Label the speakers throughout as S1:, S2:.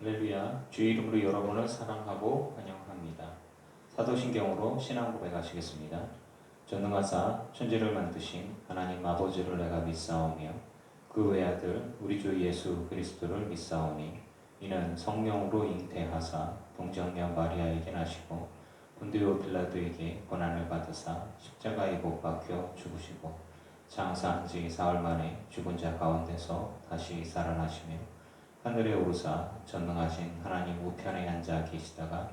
S1: 할렐루야. 주의 이름으로 여러분을 사랑하고 환영합니다. 사도신경으로 신앙 고백하시겠습니다. 전능하사 천지를 만드신 하나님 아버지를 내가 믿사오며 그 외아들 우리 주 예수 그리스도를 믿사오니 이는 성령으로 잉태하사 동정녀 마리아에게 나시고 본디오 빌라도에게 고난을 받으사 십자가에 못 박혀 죽으시고 장사한 지 사흘 만에 죽은 자 가운데서 다시 살아나시며 하늘에 오르사 전능하신 하나님 우편에 앉아 계시다가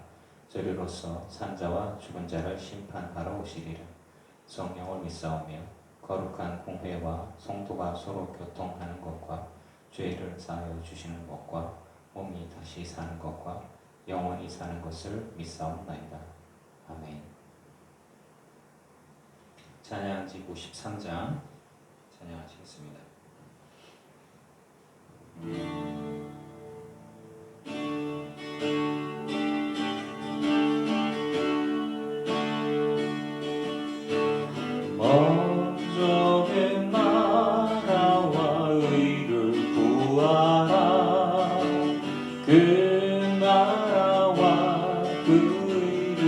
S1: 저리로서 산자와 죽은 자를 심판하러 오시리라. 성령을 믿사오며 거룩한 공회와 성도가 서로 교통하는 것과 죄를 사하여 주시는 것과 몸이 다시 사는 것과 영원히 사는 것을 믿사옵나이다. 아멘. 찬양지 93장 찬양하시겠습니다. 먼저 된 나라와 의를 구하라. 그 나라와 그 의를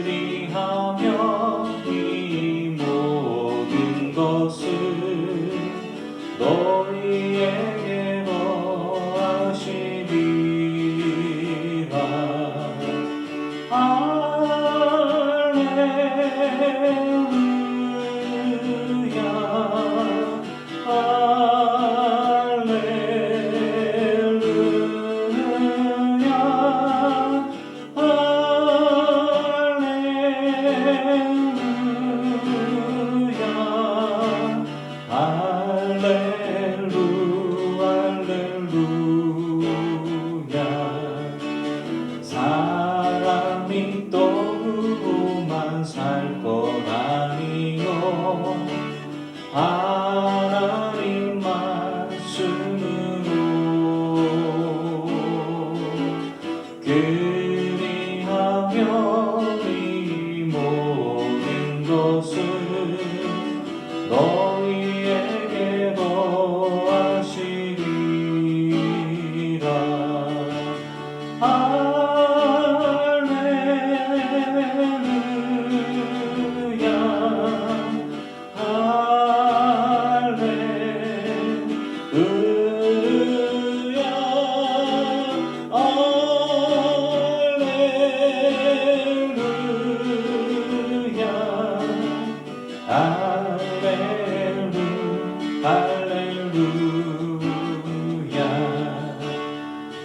S1: 그리하면 이 모든 것을 너희에게 더하시리라. 사람이 떡으로만 살 것 아니요 하나님 말씀으로 그리하면 이 모든 것을 너희에게 더하시리라.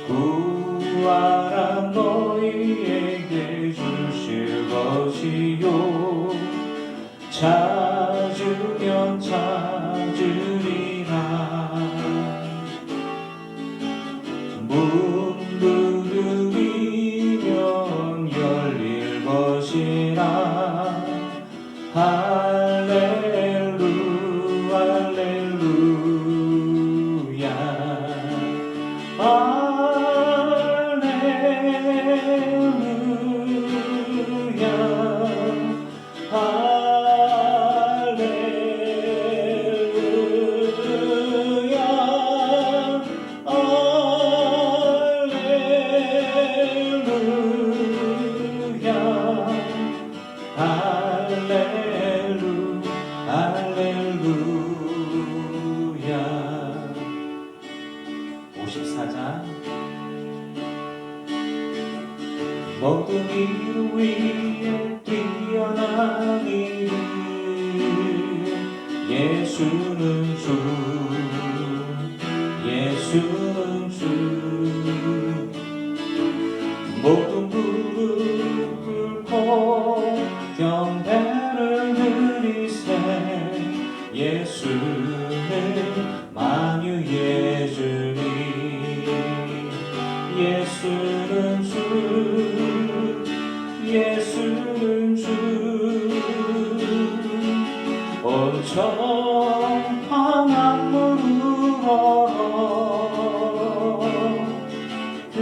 S1: 구하라. 너희에게 주실 것이요 찾으면 찾으리라. 문 두드리면 열릴 것이라. 할렐루 할렐루야. 할렐루야. 54장. 모든 일 위에 뛰어난 이름 예수는 주 예수는 주. 모든 무릎 꿇고 경배를 드리세. 예수는 만유의 주님 예수는 주 예수는 주. 온천 황합물을 걸어 그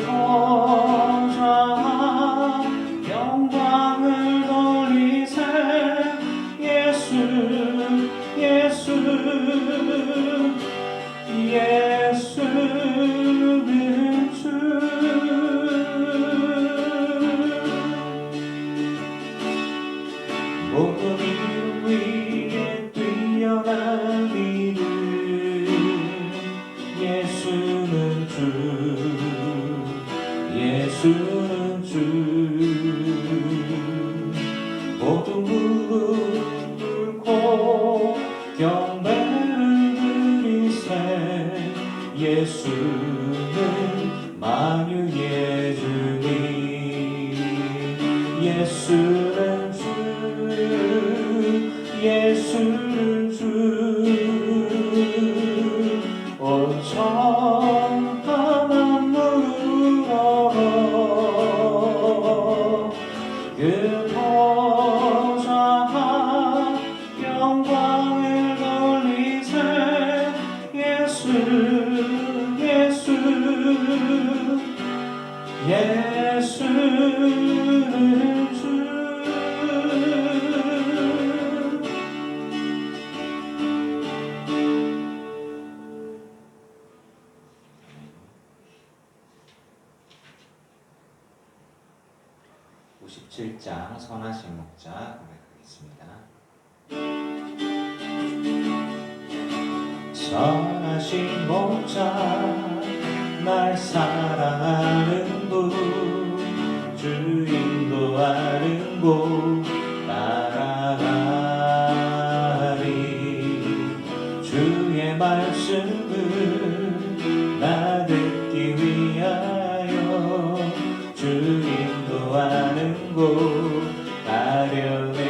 S1: 거룩한 영광을 돌리세. 예수 예수 예수는 주 모든 이름 위에 뛰어난 이름 예수는 주 예수는 주 모든 무릎 꿇고 경배를 드리세 예수는 만유의 주님 예수는 주 예수는 주 온 천하 만물을 걸어 그 보좌 영광을 돌리세 예수 예수 예수는 주 (57장) 선하신 목자 고백하겠습니다. 선하신 목자 날 사랑하는 분 주 인도하는 곳 따라가리 주의 말씀을 나 듣기 위하여 주 인도하는 곳 가려네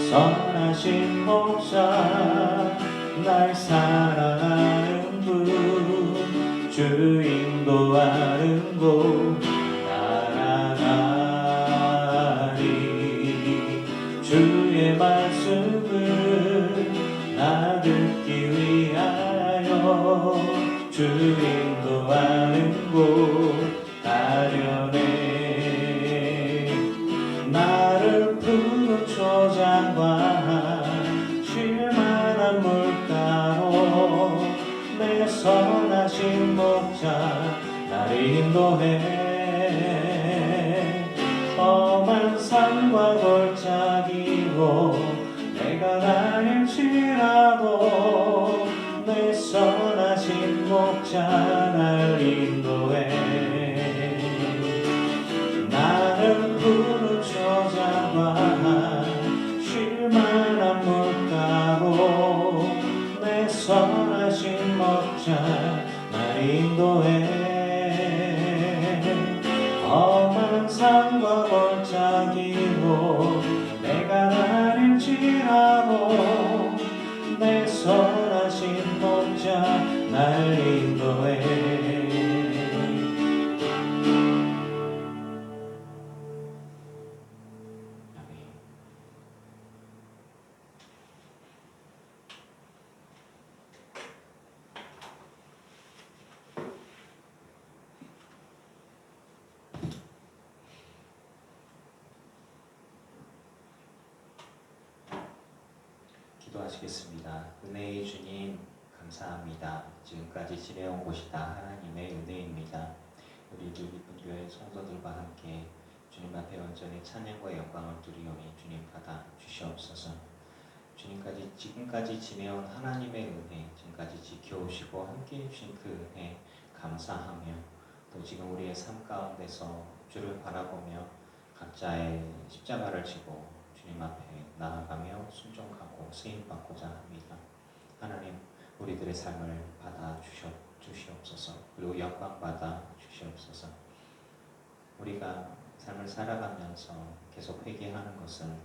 S1: 선하신 목자 날 사랑하는 분 주 인도하는 곳 따라가리 주의 말씀을 나 듣기 위하여 주 인도하는 곳 가려네 나를 푸른 초장과 쉴만한 물가로 내 선하신 목자 나를 인도해 험한 산과 골짜기로 내가 다닐지라도 내 선하신 목자 날 인도해 나를 푸른 초장과 쉴만한 물가로 내 선하신 목자 날 인도해 험한 산과 골짜기로 내가 다닐지라도 내 선하신 목자 날 인도해 기도하시겠습니다. 은혜의 주님 감사합니다. 지금까지 지내온 곳이 다 하나님의 은혜입니다. 우리 기쁜 교회 성도들과 함께 주님 앞에 온전히 찬양과 영광을 드리오니 주님 받아 주시옵소서. 주님까지 지금까지 지내온 하나님의 은혜, 지금까지 지켜오시고 함께해 주신 그 은혜 감사하며 또 지금 우리의 삶 가운데서 주를 바라보며 각자의 십자가를 지고 주님 앞에 나아가며 순종하고 쓰임받고자 합니다. 하나님 우리들의 삶을 받아 주시옵소서. 그리고 영광 받아 주시옵소서. 우리가 삶을 살아가면서 계속 회개하는 것은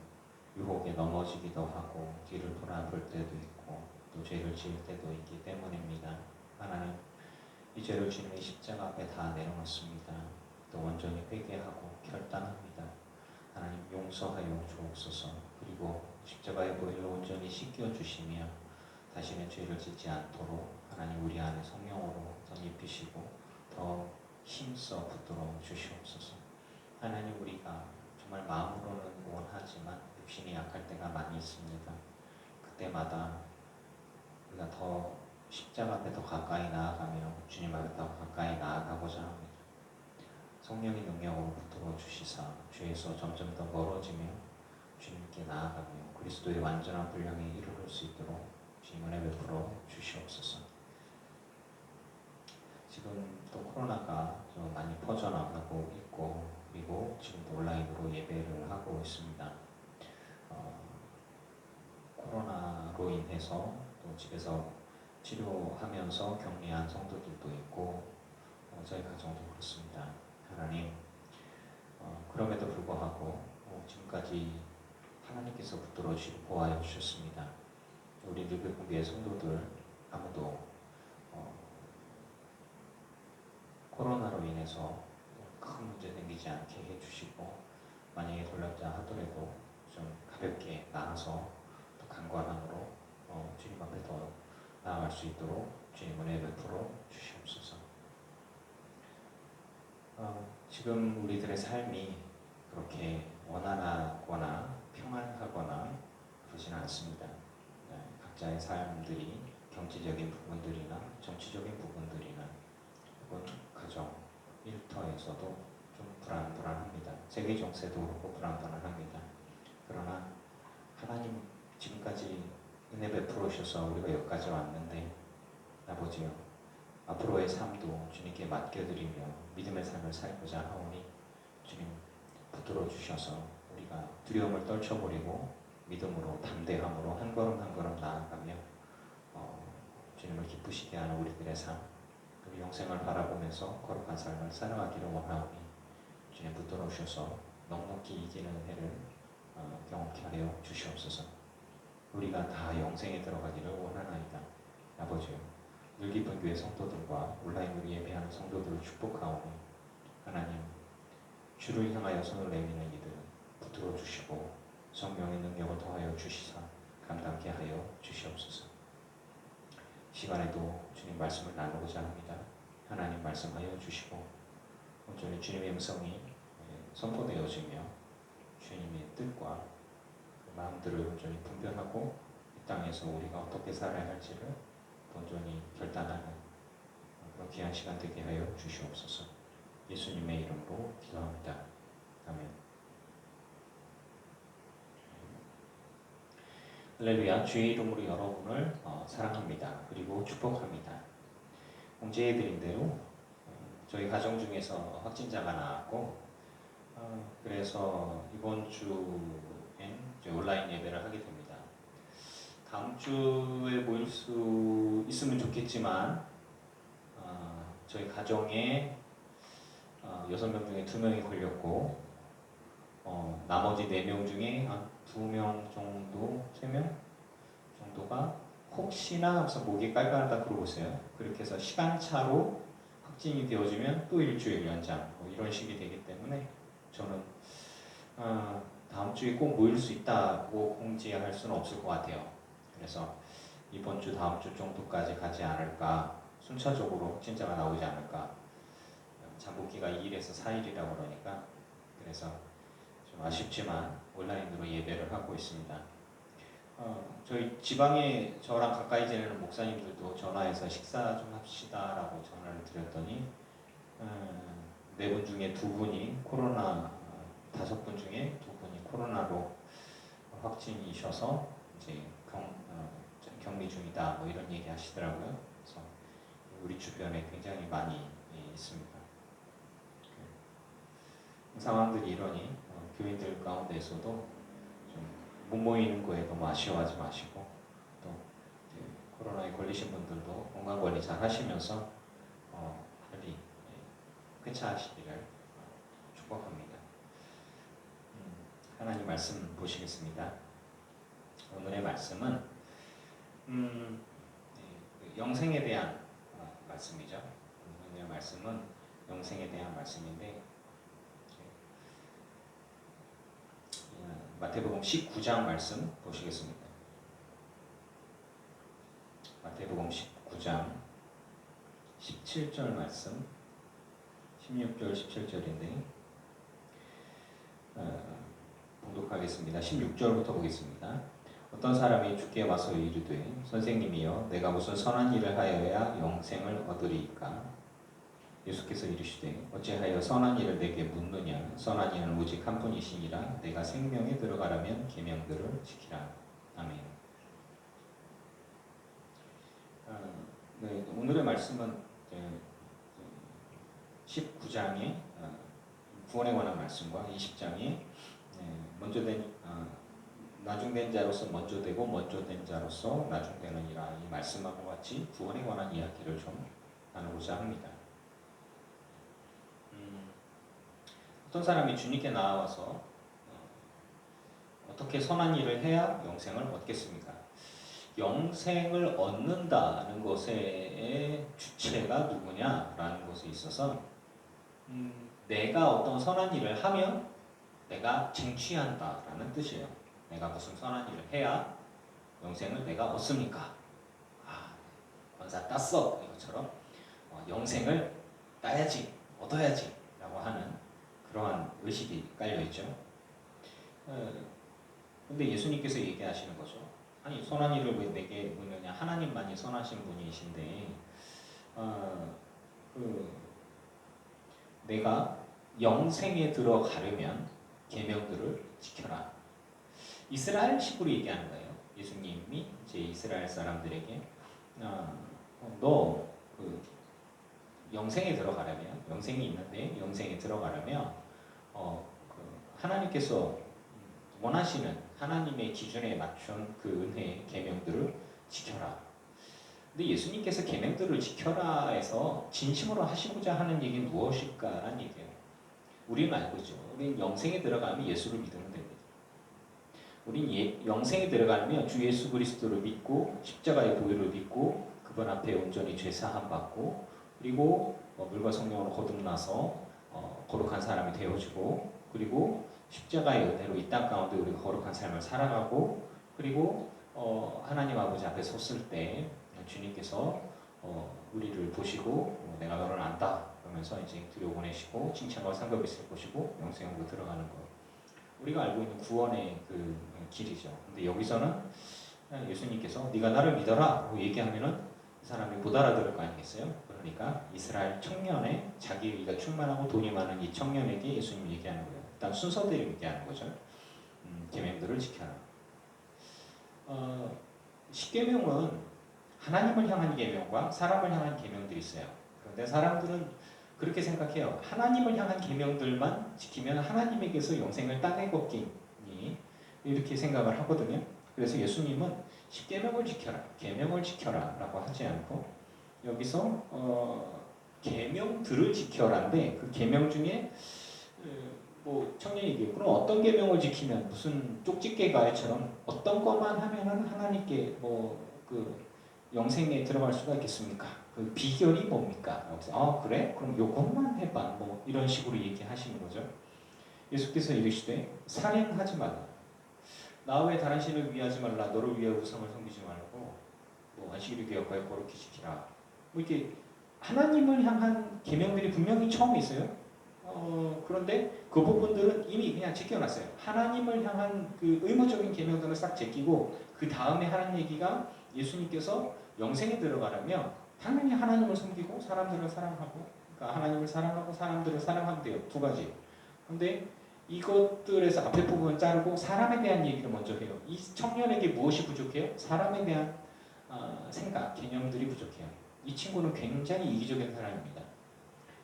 S1: 유혹에 넘어지기도 하고 뒤를 돌아볼 때도 있고 또 죄를 지을 때도 있기 때문입니다. 하나님 이 죄를 주님의 십자가 앞에 다 내려놓습니다. 또 온전히 회개하고 결단합니다. 하나님 용서하여 주옵소서. 그리고 십자가의 보혈로 온전히 씻겨주시며 다시는 죄를 짓지 않도록 하나님 우리 안에 성령으로 덧입히시고 더 힘써 붙들어 주시옵소서. 하나님 우리가 정말 마음으로는 원하지만 육신이 약할 때가 많이 있습니다. 그때마다 우리가 더 십자가 앞에 더 가까이 나아가며 주님 앞에 더 가까이 나아가고자 합니다. 성령의 능력으로 붙들어 주시사 주에서 점점 더 멀어지며 주님께 나아가며 그리스도의 완전한 분량에 이르를 수 있도록 주님 은혜 베풀어 주시옵소서. 지금 또 코로나가 좀 많이 퍼져나가고 있고 그리고 지금도 온라인으로 예배를 하고 있습니다. 코로나로 인해서 또 집에서 치료하면서 격리한 성도들도 있고 저희 가정도 그렇습니다. 하나님, 그럼에도 불구하고 지금까지 하나님께서 붙들어 주시고 보호하여 주셨습니다. 우리 늘배꿈교회 성도들 아무도 코로나로 인해서 큰 문제 생기지 않게 해주시고 만약에 돌렸자 하더라도 좀 가볍게 나아서 더 간과함으로 주님 앞에 더 나아갈 수 있도록 주님 은혜 베풀어 주시옵소서. 지금 우리들의 삶이 그렇게 원활하거나 평안하거나 그러지는 않습니다. 각자의 삶들이 경제적인 부분들이나 정치적인 부분들이나 혹은 가정, 일터에서도 좀 불안합니다. 세계 정세도 그렇고 불안합니다. 그러나 하나님 지금까지 은혜 베풀어 주셔서 우리가 여기까지 왔는데 아버지요, 앞으로의 삶도 주님께 맡겨드리며 믿음의 삶을 살고자 하오니 주님 붙들어 주셔서 우리가 두려움을 떨쳐버리고 믿음으로 담대함으로 한 걸음 한 걸음 나아가며 주님을 기쁘시게 하는 우리들의 삶, 우리 영생을 바라보면서 거룩한 삶을 살아가기를 원하오니 주님 붙들어 주셔서 넉넉히 이기는 해를 경험케 하여 주시옵소서. 우리가 다 영생에 들어가기를 원하나이다. 아버지요, 늘 깊은 교회 성도들과 온라인으로 예배하는 성도들을 축복하오니 하나님, 주를 향하여 손을 내미는 이들 붙들어 주시고 성령의 능력을 더하여 주시사 감당케 하여 주시옵소서. 시간에도 주님 말씀을 나누고자 합니다. 하나님 말씀하여 주시고 온전히 주님의 음성이 선포되어지며 주님의 뜻과 그 마음들을 온전히 분별하고 이 땅에서 우리가 어떻게 살아야 할지를 온전히 결단하는 그런 귀한 시간 되게 하여 주시옵소서. 예수님의 이름으로 기도합니다. 아멘. 할렐루야. 주의 이름으로 여러분을 사랑합니다. 그리고 축복합니다. 공지해드린 대로 저희 가정 중에서 확진자가 나왔고 그래서 이번 주엔 온라인 예배를 하게 됩니다. 다음 주에 모일 수 있으면 좋겠지만 저희 가정에 6명 중에 2명이 걸렸고 나머지 4명 중에 한 2명 정도, 3명 정도가 혹시나 하면서 목이 깔깔하다 그러고 있어요. 그렇게 해서 시간차로 확진이 되어지면 또 일주일 연장 이런 식이 되기 때문에 저는 다음 주에 꼭 모일 수 있다고 공지할 수는 없을 것 같아요. 그래서 이번 주 다음 주 정도까지 가지 않을까, 순차적으로 확진자가 나오지 않을까. 잠복기가 2일에서 4일이라고 그러니까 그래서 좀 아쉽지만 온라인으로 예배를 하고 있습니다. 저희 지방에 저랑 가까이 지내는 목사님들도 전화해서 식사 좀 합시다라고 전화를 드렸더니 4분 중에 2분이 코로나, 5분 중에 2분이 코로나로 확진이셔서 이제 격리 중이다 뭐 이런 얘기 하시더라고요. 그래서 우리 주변에 굉장히 많이 있습니다. 상황들이 이러니 교인들 가운데서도 좀 못 모이는 거에 너무 아쉬워하지 마시고 또 코로나에 걸리신 분들도 건강관리 잘 하시면서 빨리 쾌차하시기를 축복합니다. 하나님 말씀 보시겠습니다. 오늘의 말씀은 영생에 대한 말씀이죠. 오늘의 말씀은 영생에 대한 말씀인데 마태복음 19장 말씀 보시겠습니다. 마태복음 19장 17절 말씀, 16절 17절인데 봉독하겠습니다. 16절부터 보겠습니다. 어떤 사람이 주께 와서 이르되 선생님이여 내가 무슨 선한 일을 하여야 영생을 얻으리이까. 예수께서 이르시되 어찌하여 선한 일을 내게 묻느냐. 선한 이는 오직 한 분이시니라. 내가 생명에 들어가려면 계명들을 지키라. 아멘. 네, 오늘의 말씀은 19장의 구원에 관한 말씀과 20장의 먼저 된 나중된 자로서 먼저 되고 먼저 된 자로서 나중되느니라, 이 말씀하고 같이 구원에 관한 이야기를 좀 나누고자 합니다. 어떤 사람이 주님께 나와서 어떻게 선한 일을 해야 영생을 얻겠습니까? 영생을 얻는다는 것의 주체가 누구냐라는 것에 있어서 내가 어떤 선한 일을 하면 내가 쟁취한다라는 뜻이에요. 내가 무슨 선한 일을 해야 영생을 내가 얻습니까? 권사 땄어, 이것처럼 영생을 따야지, 얻어야지 라고 하는 그러한 의식이 깔려있죠. 근데 예수님께서 얘기하시는 거죠. 아니, 선한 일을 왜 내게 묻느냐. 하나님만이 선하신 분이신데 내가 영생에 들어가려면 계명들을 지켜라. 이스라엘식으로 얘기하는 거예요. 예수님이 이제 이스라엘 사람들에게 너 영생에 들어가려면, 영생이 있는데 영생에 들어가려면 하나님께서 원하시는 하나님의 기준에 맞춘 그 은혜의 계명들을 지켜라. 근데 예수님께서 계명들을 지켜라 해서 진심으로 하시고자 하는 얘기는 무엇일까라는 얘기예요. 우리는 알고 있죠. 우리는 영생에 들어가면 예수를 믿으면 됩니다. 우린 영생에 들어가면 주 예수 그리스도를 믿고 십자가의 보혈을 믿고 그분 앞에 온전히 죄 사함 받고, 그리고 물과 성령으로 거듭나서 거룩한 사람이 되어지고, 그리고 십자가의 은혜로 이 땅 가운데 우리가 거룩한 삶을 살아가고, 그리고 하나님 아버지 앞에 섰을 때 주님께서 우리를 보시고 내가 너를 안다 그러면서 이제 들여보내시고 칭찬과 상급이 있을 것이고 영생으로 들어가는 것, 우리가 알고 있는 구원의 그 길이죠. 근데 여기서는 예수님께서 네가 나를 믿어라 라고 얘기하면은 그 사람이 못 알아들을 거 아니겠어요? 그러니까 이스라엘 청년의 자기가 충만하고 돈이 많은 이 청년에게 예수님이 얘기하는 거예요. 일단 순서대로 얘기하는 거죠. 계명들을 지켜라. 십계명은 하나님을 향한 계명과 사람을 향한 계명들이 있어요. 그런데 사람들은 그렇게 생각해요. 하나님을 향한 계명들만 지키면 하나님에게서 영생을 따내고 없기니, 이렇게 생각을 하거든요. 그래서 예수님은 십계명을 지켜라, 계명을 지켜라 라고 하지 않고 여기서 계명들을 지켜라인데, 그 계명 중에 뭐 청년이 얘기해요. 그럼 어떤 계명을 지키면, 무슨 쪽집게 가해처럼 어떤 것만 하면은 하나님께 영생에 들어갈 수가 있겠습니까? 그 비결이 뭡니까? 그래서 그래? 그럼 요것만 해봐. 뭐 이런 식으로 얘기하시는 거죠. 예수께서 이르시되 살인하지 말라. 나 외에 다른 신을 위하지 말라. 너를 위해 우상을 섬기지 말고 안식일을 기억하여 거룩히 지키라. 뭐 이렇게 하나님을 향한 계명들이 분명히 처음에 있어요. 그런데 그 부분들은 이미 그냥 지켜놨어요. 하나님을 향한 그 의무적인 계명들을 싹 제끼고 그 다음에 하는 얘기가, 예수님께서 영생에 들어가려면 당연히 하나님을 섬기고 사람들을 사랑하고, 그러니까 하나님을 사랑하고 사람들을 사랑하면 돼요. 두 가지. 근데 이것들에서 앞에 부분을 자르고 사람에 대한 얘기를 먼저 해요. 이 청년에게 무엇이 부족해요? 사람에 대한 생각, 개념들이 부족해요. 이 친구는 굉장히 이기적인 사람입니다.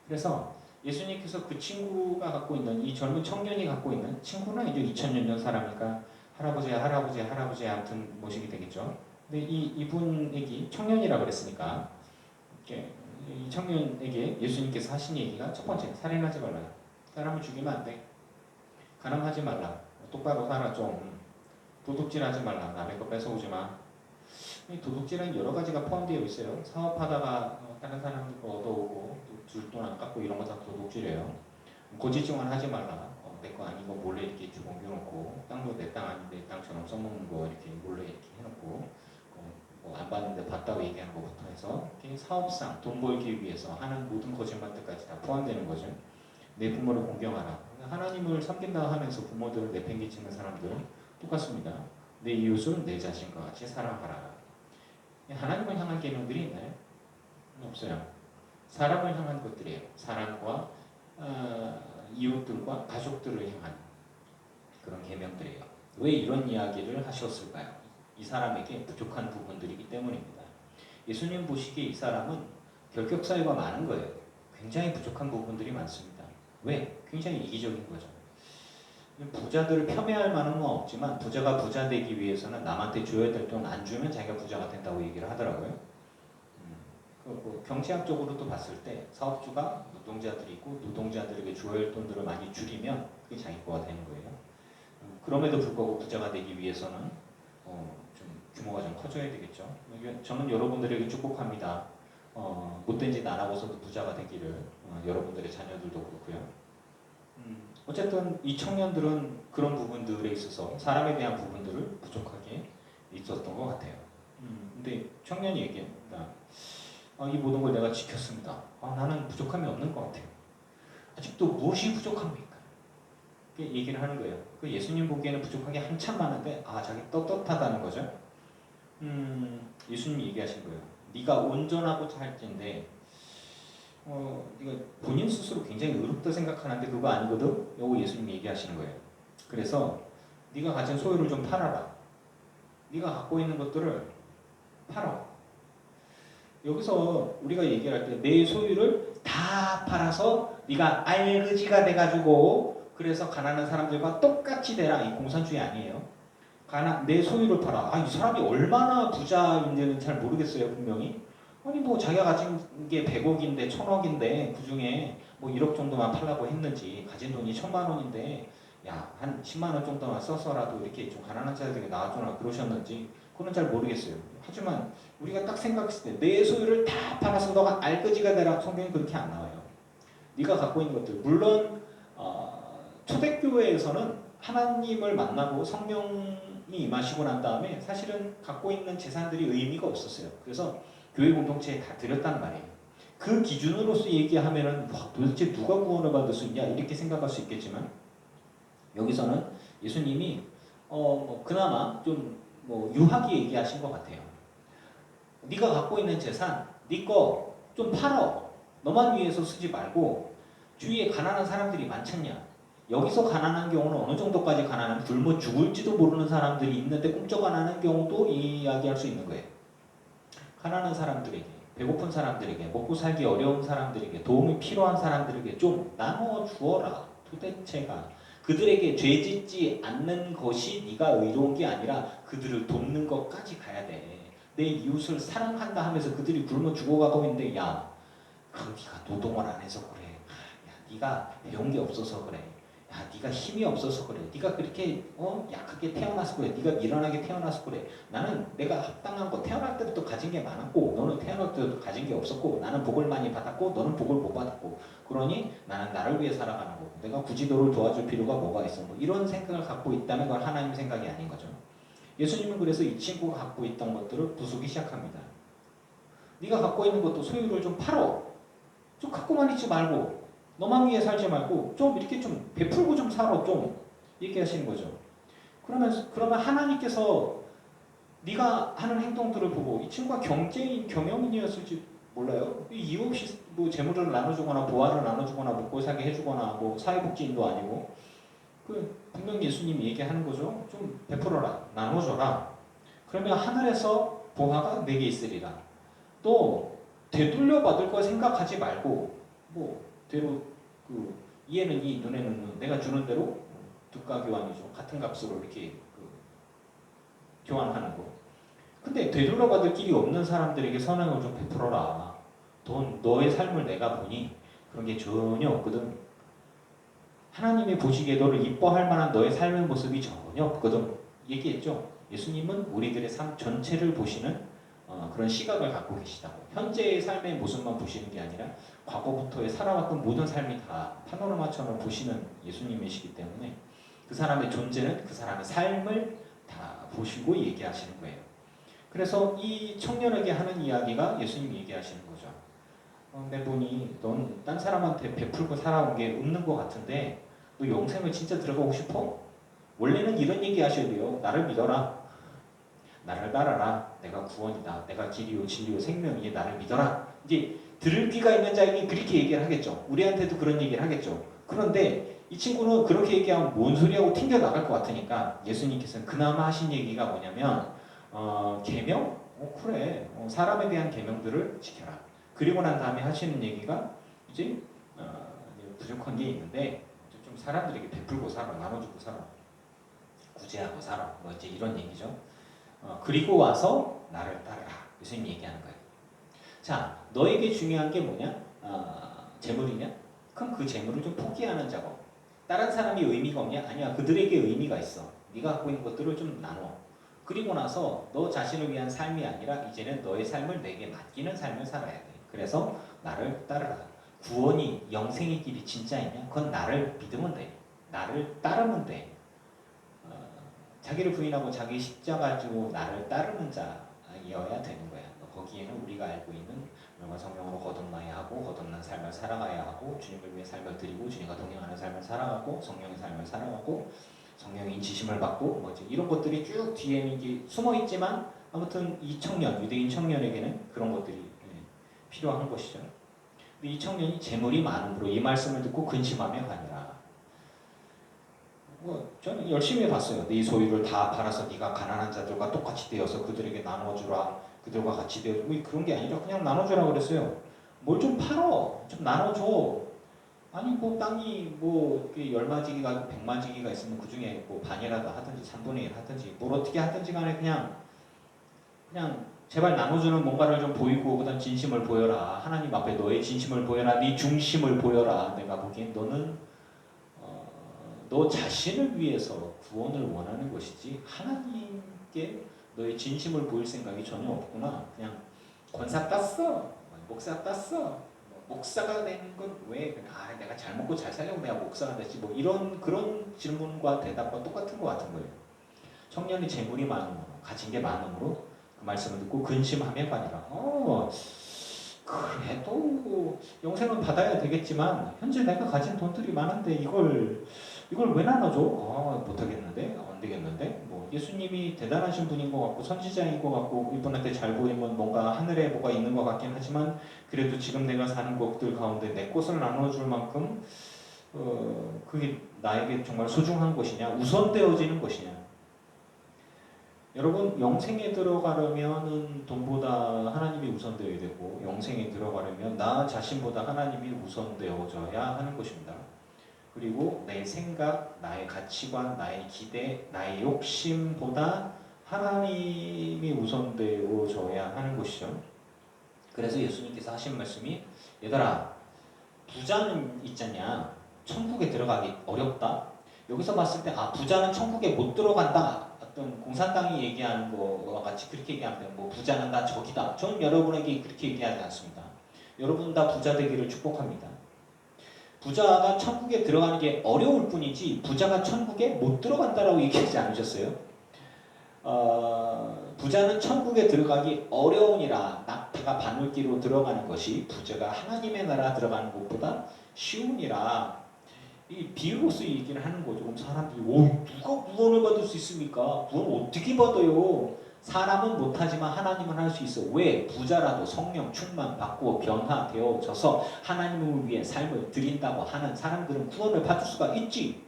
S1: 그래서 예수님께서 그 친구가 갖고 있는, 이 젊은 청년이 갖고 있는, 친구는 이제 2000년 전 사람이니까 할아버지 아무튼 모시게 되겠죠. 근데 이분에게 청년이라 그랬으니까 이 청년에게 예수님께서 하신 얘기가 첫 번째, 살인하지 말라. 사람을 죽이면 안 돼. 가늠하지 말라. 똑바로 살아 좀. 도둑질하지 말라. 남의 거 뺏어오지 마. 이 도둑질은 여러 가지가 포함되어 있어요. 사업하다가 다른 사람 거 얻어오고 줄 돈 안 갚고 이런 거 다 도둑질이에요. 고지증언 하지 말라. 내 거 아닌 거 몰래 이렇게 주공겨놓고, 땅도 내 땅 아닌데 땅처럼 써먹는 거 이렇게 몰래 이렇게 해놓고, 안 받는데 받다고 얘기하는 것부터 해서 사업상 돈 벌기 위해서 하는 모든 거짓말들까지 다 포함되는 거죠. 내 부모를 공경하라. 하나님을 섬긴다 하면서 부모들을 내팽개치는 사람들은 똑같습니다. 내 이웃을 내 자신과 같이 사랑하라. 하나님을 향한 계명들이 있나요? 없어요. 사람을 향한 것들이에요. 사람과 이웃들과 가족들을 향한 그런 계명들이에요. 왜 이런 이야기를 하셨을까요? 이 사람에게 부족한 부분들이기 때문입니다. 예수님 보시기에 이 사람은 결격 사유가 많은 거예요. 굉장히 부족한 부분들이 많습니다. 왜? 굉장히 이기적인 거죠. 부자들을 폄훼할 만한 건 없지만 부자가 부자 되기 위해서는 남한테 줘야 될 돈 안 주면 자기가 부자가 된다고 얘기를 하더라고요. 경제학적으로도 봤을 때 사업주가 노동자들이 있고 노동자들에게 줘야 할 돈들을 많이 줄이면 그게 자기 거가 되는 거예요. 그럼에도 불구하고 부자가 되기 위해서는 좀 규모가 좀 커져야 되겠죠. 저는 여러분들에게 축복합니다. 못된 짓 안 하고서도 부자가 되기를 여러분들의 자녀들도 그렇고요. 어쨌든 이 청년들은 그런 부분들에 있어서 사람에 대한 부분들을 부족하게 있었던 것 같아요. 근데 청년이 얘기합니다. 이 모든 걸 내가 지켰습니다. 나는 부족함이 없는 것 같아요. 아직도 무엇이 부족합니까? 얘기를 하는 거예요. 예수님 보기에는 부족한 게 한참 많은데 자기 떳떳하다는 거죠. 예수님이 얘기하신 거예요. 네가 온전하고자 할진데 네가 본인 스스로 굉장히 의롭다 생각하는데 그거 아니거든? 요거 예수님이 얘기하시는 거예요. 그래서 네가 가진 소유를 좀 팔아라. 네가 갖고 있는 것들을 팔아. 여기서 우리가 얘기할 때 내 소유를 다 팔아서 네가 알그지가 돼가지고 그래서 가난한 사람들과 똑같이 되라. 이 공산주의 아니에요. 내 소유를 팔아. 이 사람이 얼마나 부자인지는 잘 모르겠어요. 분명히. 뭐 자기가 가진 게 100억인데 1000억인데 그중에 뭐 1억 정도만 팔라고 했는지 가진 돈이 1000만 원인데 한 10만 원 정도만 써서라도 이렇게 좀 가난한 자들에게 나와주나 그러셨는지 그건 잘 모르겠어요. 하지만 우리가 딱 생각했을 때 내 소유를 다 팔아서 너가 알거지가 되라. 성경이 그렇게 안 나와요. 네가 갖고 있는 것들 물론 초대교회에서는 하나님을 만나고 성령이 임하시고 난 다음에 사실은 갖고 있는 재산들이 의미가 없었어요. 그래서 교회 공동체에 다 드렸단 말이에요. 그 기준으로서 얘기하면은 도대체 누가 구원을 받을 수 있냐 이렇게 생각할 수 있겠지만 여기서는 예수님이 그나마 좀 유하게 얘기하신 것 같아요. 네가 갖고 있는 재산, 네 거 좀 팔어. 너만 위해서 쓰지 말고 주위에 가난한 사람들이 많잖냐. 여기서 가난한 경우는 어느 정도까지 가난하면 굶어 죽을지도 모르는 사람들이 있는데 꿈쩍 안 하는 경우도 이야기할 수 있는 거예요. 가난한 사람들에게, 배고픈 사람들에게, 먹고 살기 어려운 사람들에게, 도움이 필요한 사람들에게 좀 나눠 주어라. 도대체가 그들에게 죄 짓지 않는 것이 네가 의로운 게 아니라 그들을 돕는 것까지 가야 돼. 내 이웃을 사랑한다 하면서 그들이 굶어 죽어가고 있는데 네가 노동을 안 해서 그래. 네가 배운 게 없어서 그래. 네가 힘이 없어서 그래. 네가 그렇게 약하게 태어나서 그래. 네가 미련하게 태어나서 그래. 나는 내가 합당한 거 태어날 때부터 가진 게 많았고 너는 태어날 때부터 가진 게 없었고 나는 복을 많이 받았고 너는 복을 못 받았고 그러니 나는 나를 위해 살아가는 거고 내가 굳이 너를 도와줄 필요가 뭐가 있어. 이런 생각을 갖고 있다면 그건 하나님 생각이 아닌 거죠. 예수님은 그래서 이 친구가 갖고 있던 것들을 부수기 시작합니다. 네가 갖고 있는 것도 소유를 좀 팔어. 좀 갖고만 있지 말고 너만 위해 살지 말고 좀 이렇게 좀 베풀고 좀 살아 좀 얘기하시는 거죠. 그러면 하나님께서 네가 하는 행동들을 보고 이 친구가 경영인이었을지 몰라요. 이유 없이 뭐 재물을 나눠주거나 보화를 나눠주거나 먹고 살게 해주거나 뭐 사회복지인도 아니고 분명 예수님이 얘기하는 거죠. 좀 베풀어라, 나눠줘라. 그러면 하늘에서 보화가 내게 있으리라. 또 되돌려 받을 거 생각하지 말고 대로 이에는 이 눈에는 눈 내가 주는 대로 두가 교환이죠. 같은 값으로 이렇게 교환하는 거. 근데 되돌려 받을 길이 없는 사람들에게 선행을 좀 베풀어라. 너의 삶을 내가 보니 그런 게 전혀 없거든. 하나님이 보시기에 너를 이뻐할 만한 너의 삶의 모습이 전혀 없거든. 얘기했죠. 예수님은 우리들의 삶 전체를 보시는 그런 시각을 갖고 계시다고. 현재의 삶의 모습만 보시는 게 아니라 과거부터의 살아왔던 모든 삶이 다 파노라마처럼 보시는 예수님이시기 때문에 그 사람의 존재는 그 사람의 삶을 다 보시고 얘기하시는 거예요. 그래서 이 청년에게 하는 이야기가 예수님이 얘기하시는 거죠. 내 보니 넌 딴 사람한테 베풀고 살아온 게 없는 것 같은데 너 영생을 진짜 들어가고 싶어? 원래는 이런 얘기 하셔야 돼요. 나를 믿어라. 나를 따라라. 내가 구원이다. 내가 길이요 진리요 생명이니 나를 믿어라. 이제 들을 귀가 있는 자에게 그렇게 얘기를 하겠죠. 우리한테도 그런 얘기를 하겠죠. 그런데 이 친구는 그렇게 얘기하면 뭔 소리하고 튕겨 나갈 것 같으니까 예수님께서는 그나마 하신 얘기가 뭐냐면 계명? 그래. 사람에 대한 계명들을 지켜라. 그리고 난 다음에 하시는 얘기가 이제 부족한 게 있는데 좀 사람들에게 베풀고 살아, 나눠주고 살아, 구제하고 살아. 뭐 이제 이런 얘기죠. 그리고 와서 나를 따르라. 예수님이 얘기하는 거예요. 자, 너에게 중요한 게 뭐냐? 재물이냐? 그럼 그 재물을 좀 포기하는 작업. 다른 사람이 의미가 없냐? 아니야. 그들에게 의미가 있어. 네가 갖고 있는 것들을 좀 나눠. 그리고 나서 너 자신을 위한 삶이 아니라 이제는 너의 삶을 내게 맡기는 삶을 살아야 돼. 그래서 나를 따르라. 구원이 영생의 길이 진짜이냐? 그건 나를 믿으면 돼. 나를 따르면 돼. 자기를 부인하고 자기 십자가 가지고 나를 따르는 자여야 되는 거야. 거기에는 우리가 알고 있는 우리가 성령으로 거듭나야 하고 거듭난 삶을 살아가야 하고 주님을 위해 삶을 드리고 주님과 동행하는 삶을 살아가고 성령의 삶을 살아가고 성령의 인치심을 받고 뭐지 이런 것들이 쭉 뒤에 이게 숨어 있지만 아무튼 이 청년 유대인 청년에게는 그런 것들이 필요한 것이죠. 근데 이 청년이 재물이 많음으로 이 말씀을 듣고 근심하며 가니라. 저는 열심히 해봤어요. 네 소유를 다 팔아서 네가 가난한 자들과 똑같이 되어서 그들에게 나눠주라. 그들과 같이 되어 그런 게 아니라 그냥 나눠주라 그랬어요. 뭘 좀 팔어. 좀 나눠줘. 아니 뭐 땅이 뭐 10마지기가 100마지기가 있으면 그 중에 뭐 반이라도 하든지 3분의 1 하든지 뭘 어떻게 하든지 간에 그냥 제발 나눠주는 뭔가를 좀 보이고 그다음 진심을 보여라. 하나님 앞에 너의 진심을 보여라. 네 중심을 보여라. 내가 보기엔 너는 너 자신을 위해서 구원을 원하는 것이지 하나님께 너의 진심을 보일 생각이 전혀 없구나. 그냥 권사 땄어, 목사 땄어, 목사가 되는 건 왜? 내가 잘 먹고 잘 살려고 내가 목사가 됐지. 뭐 이런 그런 질문과 대답과 똑같은 것 같은 거예요. 청년이 재물이 많음으로, 가진 게 많음으로 그 말씀을 듣고 근심하며 가니라. 그래도 영생은 받아야 되겠지만 현재 내가 가진 돈들이 많은데 이걸 왜 나눠줘? 못하겠는데? 안 되겠는데? 뭐 예수님이 대단하신 분인 것 같고 선지자인 것 같고 이분한테 잘 보이면 뭔가 하늘에 뭐가 있는 것 같긴 하지만 그래도 지금 내가 사는 것들 가운데 내 것을 나눠줄 만큼 그게 나에게 정말 소중한 것이냐? 우선되어지는 것이냐? 여러분 영생에 들어가려면 돈보다 하나님이 우선되어야 되고 영생에 들어가려면 나 자신보다 하나님이 우선되어져야 하는 것입니다. 그리고 내 생각, 나의 가치관, 나의 기대, 나의 욕심보다 하나님이 우선되어져야 하는 것이죠. 그래서 예수님께서 하신 말씀이 얘들아 부자는 있잖냐 천국에 들어가기 어렵다. 여기서 봤을 때 부자는 천국에 못 들어간다. 어떤 공산당이 얘기하는 거와 같이 그렇게 얘기하면 뭐 부자는 다 적이다. 저는 여러분에게 그렇게 얘기하지 않습니다. 여러분 다 부자 되기를 축복합니다. 부자가 천국에 들어가는 게 어려울 뿐이지 부자가 천국에 못 들어간다라고 얘기하지 않으셨어요? 부자는 천국에 들어가기 어려우니라 낙타가 바늘기로 들어가는 것이 부자가 하나님의 나라 들어가는 것보다 쉬우니라. 이 비유로서 얘기를 하는 거죠. 그럼 사람들이 누가 구원을 받을 수 있습니까? 구원 어떻게 받아요? 사람은 못하지만 하나님은 할 수 있어. 왜? 부자라도 성령 충만 받고 변화되어져서 하나님을 위해 삶을 드린다고 하는 사람들은 구원을 받을 수가 있지.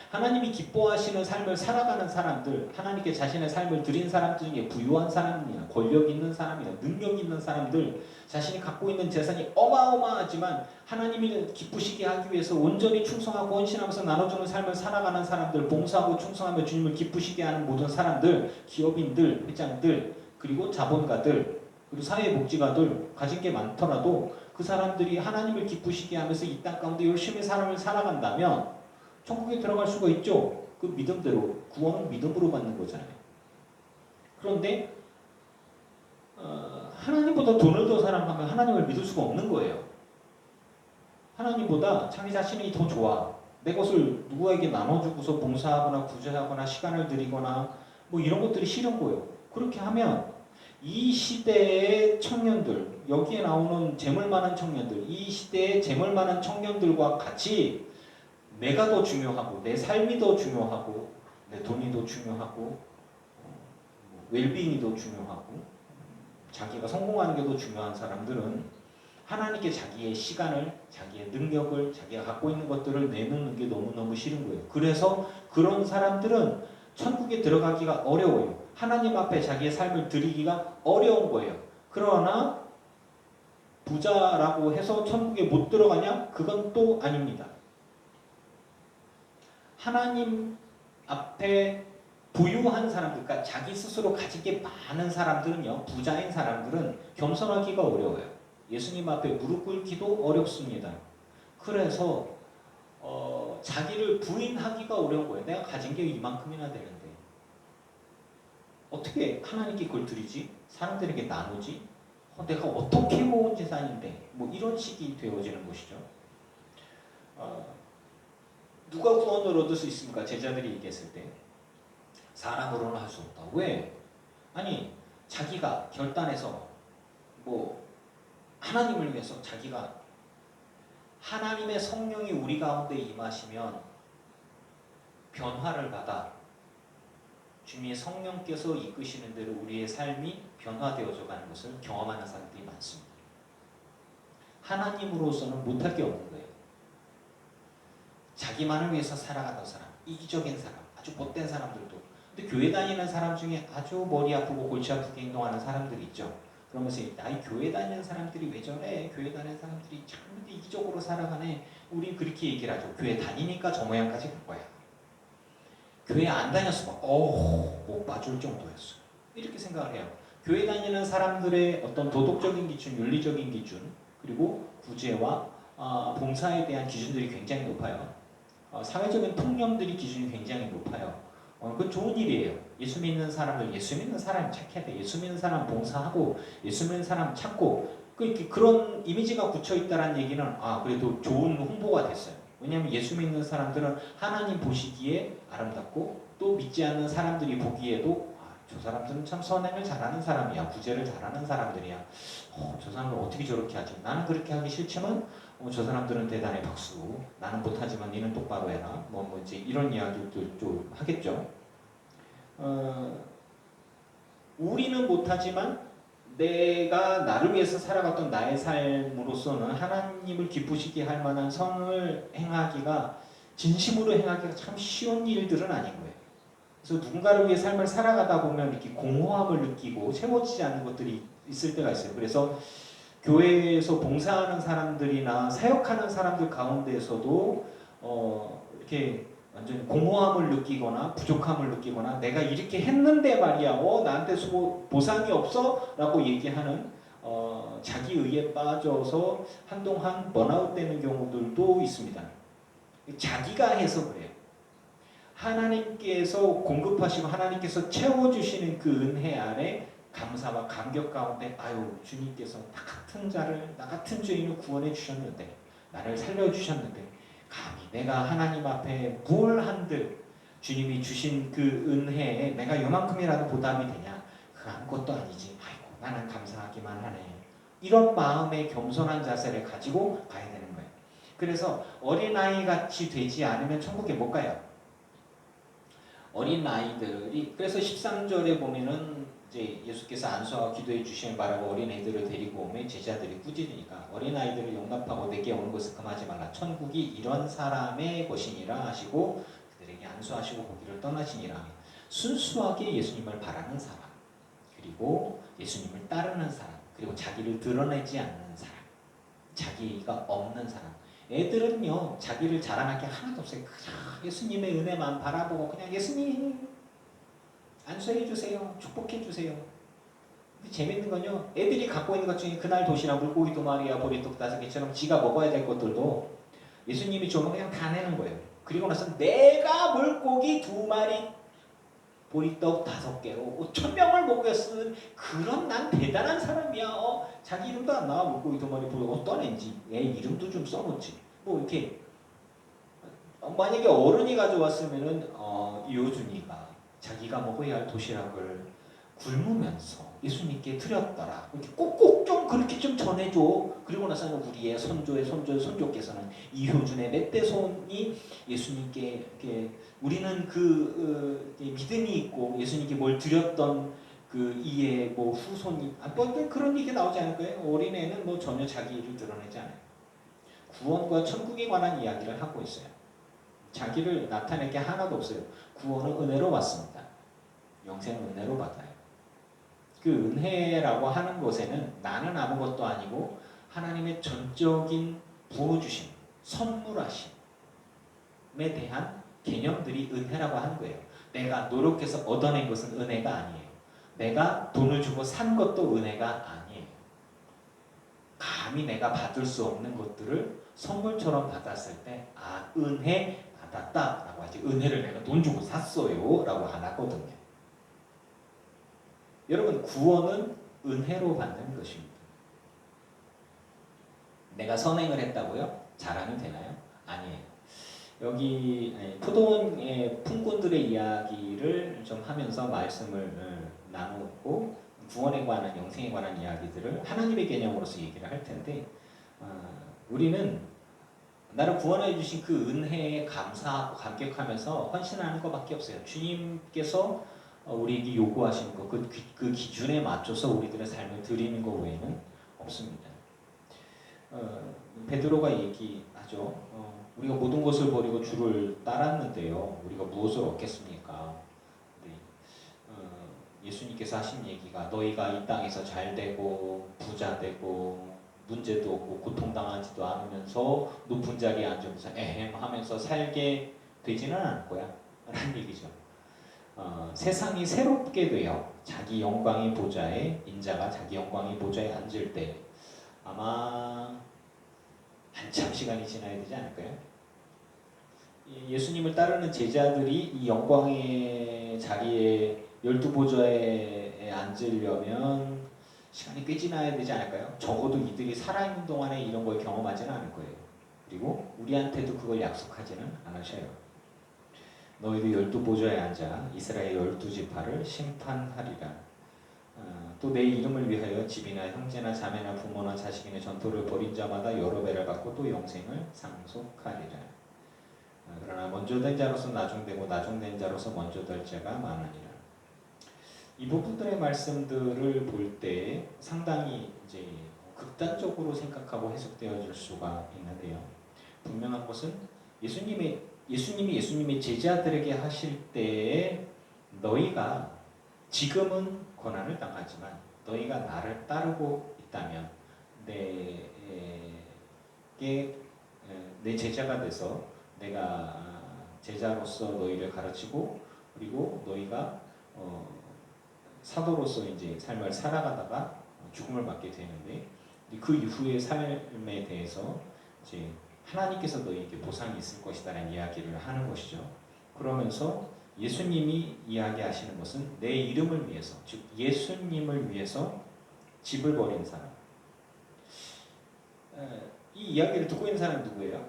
S1: 하나님이 기뻐하시는 삶을 살아가는 사람들, 하나님께 자신의 삶을 드린 사람들 중에 부유한 사람이나 권력 있는 사람이나 능력 있는 사람들, 자신이 갖고 있는 재산이 어마어마하지만 하나님이 기쁘시게 하기 위해서 온전히 충성하고 헌신하면서 나눠주는 삶을 살아가는 사람들, 봉사하고 충성하며 주님을 기쁘시게 하는 모든 사람들, 기업인들, 회장들, 그리고 자본가들, 그리고 사회복지가들 가진 게 많더라도 그 사람들이 하나님을 기쁘시게 하면서 이 땅 가운데 열심히 삶을 살아간다면 천국에 들어갈 수가 있죠. 그 믿음대로. 구원은 믿음으로 받는 거잖아요. 그런데 하나님보다 돈을 더 사랑하면 하나님을 믿을 수가 없는 거예요. 하나님보다 자기 자신이 더 좋아. 내 것을 누구에게 나눠주고서 봉사하거나 구제하거나 시간을 들이거나 뭐 이런 것들이 싫은 거예요. 그렇게 하면 이 시대의 청년들, 여기에 나오는 재물 많은 청년들, 이 시대의 재물 많은 청년들과 같이 내가 더 중요하고 내 삶이 더 중요하고
S2: 내 돈이 더 중요하고 웰빙이 더 중요하고 자기가 성공하는 게 더 중요한 사람들은 하나님께 자기의 시간을, 자기의 능력을, 자기가 갖고 있는 것들을 내놓는 게 너무너무 싫은 거예요. 그래서 그런 사람들은 천국에 들어가기가 어려워요. 하나님 앞에 자기의 삶을 드리기가 어려운 거예요. 그러나 부자라고 해서 천국에 못 들어가냐? 그건 또 아닙니다. 하나님 앞에 부유한 사람들, 그러니까 자기 스스로 가진 게 많은 사람들은요, 부자인 사람들은 겸손하기가 어려워요. 예수님 앞에 무릎 꿇기도 어렵습니다. 그래서 자기를 부인하기가 어려운 거예요. 내가 가진 게 이만큼이나 되는데 어떻게 하나님께 그걸 드리지? 사람들에게 나누지? 내가 어떻게 모은 재산인데 뭐 이런 식이 되어지는 것이죠. 누가 구원을 얻을 수 있습니까? 제자들이 얘기했을 때 사람으로는 할 수 없다. 왜? 아니 자기가 결단해서 뭐 하나님을 위해서 자기가 하나님의 성령이 우리 가운데 임하시면 변화를 받아 주님의 성령께서 이끄시는 대로 우리의 삶이 변화되어져 가는 것을 경험하는 사람들이 많습니다. 하나님으로서는 못할 게 없는 거예요. 자기만을 위해서 살아가던 사람, 이기적인 사람, 아주 못된 사람들도, 근데 교회 다니는 사람 중에 아주 머리 아프고 골치 아프게 행동하는 사람들이 있죠. 그러면서 나이 교회 다니는 사람들이 왜 저래? 교회 다니는 사람들이 참 이기적으로 살아가네. 우리 그렇게 얘기를 하죠. 교회 다니니까 저 모양까지 갈 거야. 교회 안 다녔으면 못 봐줄 정도였어. 이렇게 생각을 해요. 교회 다니는 사람들의 어떤 도덕적인 기준, 윤리적인 기준, 그리고 구제와 봉사에 대한 기준들이 굉장히 높아요. 사회적인 통념들이 기준이 굉장히 높아요. 그건 좋은 일이에요. 예수 믿는 사람들, 예수 믿는 사람이 착해야 돼. 예수 믿는 사람 봉사하고, 예수 믿는 사람 찾고, 그런 이미지가 굳혀있다는 얘기는 그래도 좋은 홍보가 됐어요. 왜냐하면 예수 믿는 사람들은 하나님 보시기에 아름답고, 또 믿지 않는 사람들이 보기에도 저 사람들은 참 선행을 잘하는 사람이야. 구제를 잘하는 사람들이야. 저 사람은 어떻게 저렇게 하지? 나는 그렇게 하기 싫지만 저 사람들은 대단히 박수. 나는 못하지만 니는 똑바로 해라. 뭐 이제 이런 이야기도 좀 하겠죠. 우리는 못하지만 내가 나를 위해서 살아갔던 나의 삶으로서는 하나님을 기쁘시게 할 만한 선을 행하기가, 진심으로 행하기가 참 쉬운 일들은 아닌 거예요. 그래서 누군가를 위해 삶을 살아가다 보면 이렇게 공허함을 느끼고 채워지지 않는 것들이 있을 때가 있어요. 그래서 교회에서 봉사하는 사람들이나 사역하는 사람들 가운데에서도 이렇게 완전히 공허함을 느끼거나 부족함을 느끼거나 내가 이렇게 했는데 말이야 나한테 보상이 없어? 라고 얘기하는 자기 의에 빠져서 한동안 번아웃 되는 경우들도 있습니다. 자기가 해서 그래요. 하나님께서 공급하시고 하나님께서 채워주시는 그 은혜 아래 감사와 감격 가운데 주님께서 나 같은 죄인을 구원해 주셨는데, 나를 살려주셨는데 감히 내가 하나님 앞에 뭘 한들 주님이 주신 그 은혜에 내가 요만큼이라도 보답이 되냐? 그 아무것도 아니지. 나는 감사하기만 하네. 이런 마음의 겸손한 자세를 가지고 가야 되는 거예요. 그래서 어린아이같이 되지 않으면 천국에 못 가요. 어린아이들이, 그래서 13절에 보면은 이제 예수께서 안수하고 기도해 주시는 바라고 어린아이들을 데리고 오면 제자들이 꾸짖으니까 어린아이들을 용납하고 내게 오는 것을 금하지 말라. 천국이 이런 사람의 것이니라 하시고 그들에게 안수하시고 거기를 떠나시니라. 순수하게 예수님을 바라는 사람, 그리고 예수님을 따르는 사람, 그리고 자기를 드러내지 않는 사람, 자기가 없는 사람. 애들은요 자기를 자랑할 게 하나도 없어요. 그냥 예수님의 은혜만 바라보고 그냥 예수님 안수해 주세요, 축복해 주세요. 근데 재밌는 건요, 애들이 갖고 있는 것 중에 그날 도시락 물고기 2마리야 보리떡 5개처럼 지가 먹어야 될 것들도 예수님이 주면 그냥 다 내는 거예요. 그리고 나서 내가 물고기 2마리 보리떡 5개로 5,000명을 먹였으면 그럼 난 대단한 사람이야. 자기 이름도 안 나와. 물고기 2마리 보리떡 떠낸지 애 이름도 좀 써놓지. 뭐 이렇게 만약에 어른이 가져왔으면은 이호준이가 자기가 먹어야 할 도시락을 굶으면서 예수님께 드렸더라. 이렇게 꼭꼭 좀 그렇게 좀 전해줘. 그리고 나서는 우리의 손조께서는 이효준의 멧돼손이 예수님께 이렇게 우리는 믿음이 있고 예수님께 뭘 드렸던 그 이의 뭐 후손이 뭐 그런 얘기 나오지 않을 거예요. 어린애는 뭐 전혀 자기 일을 드러내지 않아요. 구원과 천국에 관한 이야기를 하고 있어요. 자기를 나타낼 게 하나도 없어요. 구원은 은혜로 받습니다. 영생은 은혜로 받아요. 그 은혜라고 하는 것에는 나는 아무것도 아니고 하나님의 전적인 부어주심, 선물하심에 대한 개념들이 은혜라고 하는 거예요. 내가 노력해서 얻어낸 것은 은혜가 아니에요. 내가 돈을 주고 산 것도 은혜가 아니에요. 감히 내가 받을 수 없는 것들을 선물처럼 받았을 때 은혜 받았다라고 하지 은혜를 내가 돈 주고 샀어요 라고 안 하거든요. 여러분 구원은 은혜로 받는 것입니다. 내가 선행을 했다고요? 자랑이 되나요? 아니에요. 여기 포도원의 품꾼들의 이야기를 좀 하면서 말씀을 나누고 구원에 관한 영생에 관한 이야기들을 하나님의 개념으로서 얘기를 할 텐데 우리는 나를 구원해 주신 그 은혜에 감사하고 감격하면서 헌신하는 것밖에 없어요. 주님께서 우리에게 요구하시는 것, 그 기준에 맞춰서 우리들의 삶을 드리는 것 외에는 없습니다. 베드로가 얘기하죠. 우리가 모든 것을 버리고 주를 따랐는데요. 우리가 무엇을 얻겠습니까? 네. 예수님께서 하신 얘기가 너희가 이 땅에서 잘 되고 부자 되고 문제도 없고 고통당하지도 않으면서 높은 자리에 앉으면서 에헴 하면서 살게 되지는 않을 거야 라는 얘기죠. 세상이 새롭게 되어 자기 영광의 보좌에 인자가 자기 영광의 보좌에 앉을 때 아마 한참 시간이 지나야 되지 않을까요? 예수님을 따르는 제자들이 이 영광의 자리에 12보좌에 앉으려면 시간이 꽤 지나야 되지 않을까요? 적어도 이들이 살아있는 동안에 이런 걸 경험하지는 않을 거예요. 그리고 우리한테도 그걸 약속하지는 않으셔요. 너희도 12보좌에 앉아 이스라엘 12지파를 심판하리라. 또 내 이름을 위하여 집이나 형제나 자매나 부모나 자식이나 전토를 벌인 자마다 여러 배를 받고 또 영생을 상속하리라. 그러나 먼저 된 자로서 나중되고 나중된 자로서 먼저 될 자가 많으니라. 이 부분들의 말씀들을 볼 때 상당히 이제 극단적으로 생각하고 해석되어질 수가 있는데요. 분명한 것은 예수님이 예수님의 제자들에게 하실 때에 너희가 지금은 고난을 당하지만 너희가 나를 따르고 있다면 내 제자가 돼서 내가 제자로서 너희를 가르치고 그리고 너희가 사도로서 이제 삶을 살아가다가 죽음을 맞게 되는데 그 이후의 삶에 대해서 이제 하나님께서 너희에게 보상이 있을 것이다라는 이야기를 하는 것이죠. 그러면서 예수님이 이야기하시는 것은 내 이름을 위해서, 즉 예수님을 위해서 집을 버린 사람. 이 이야기를 듣고 있는 사람이 누구예요?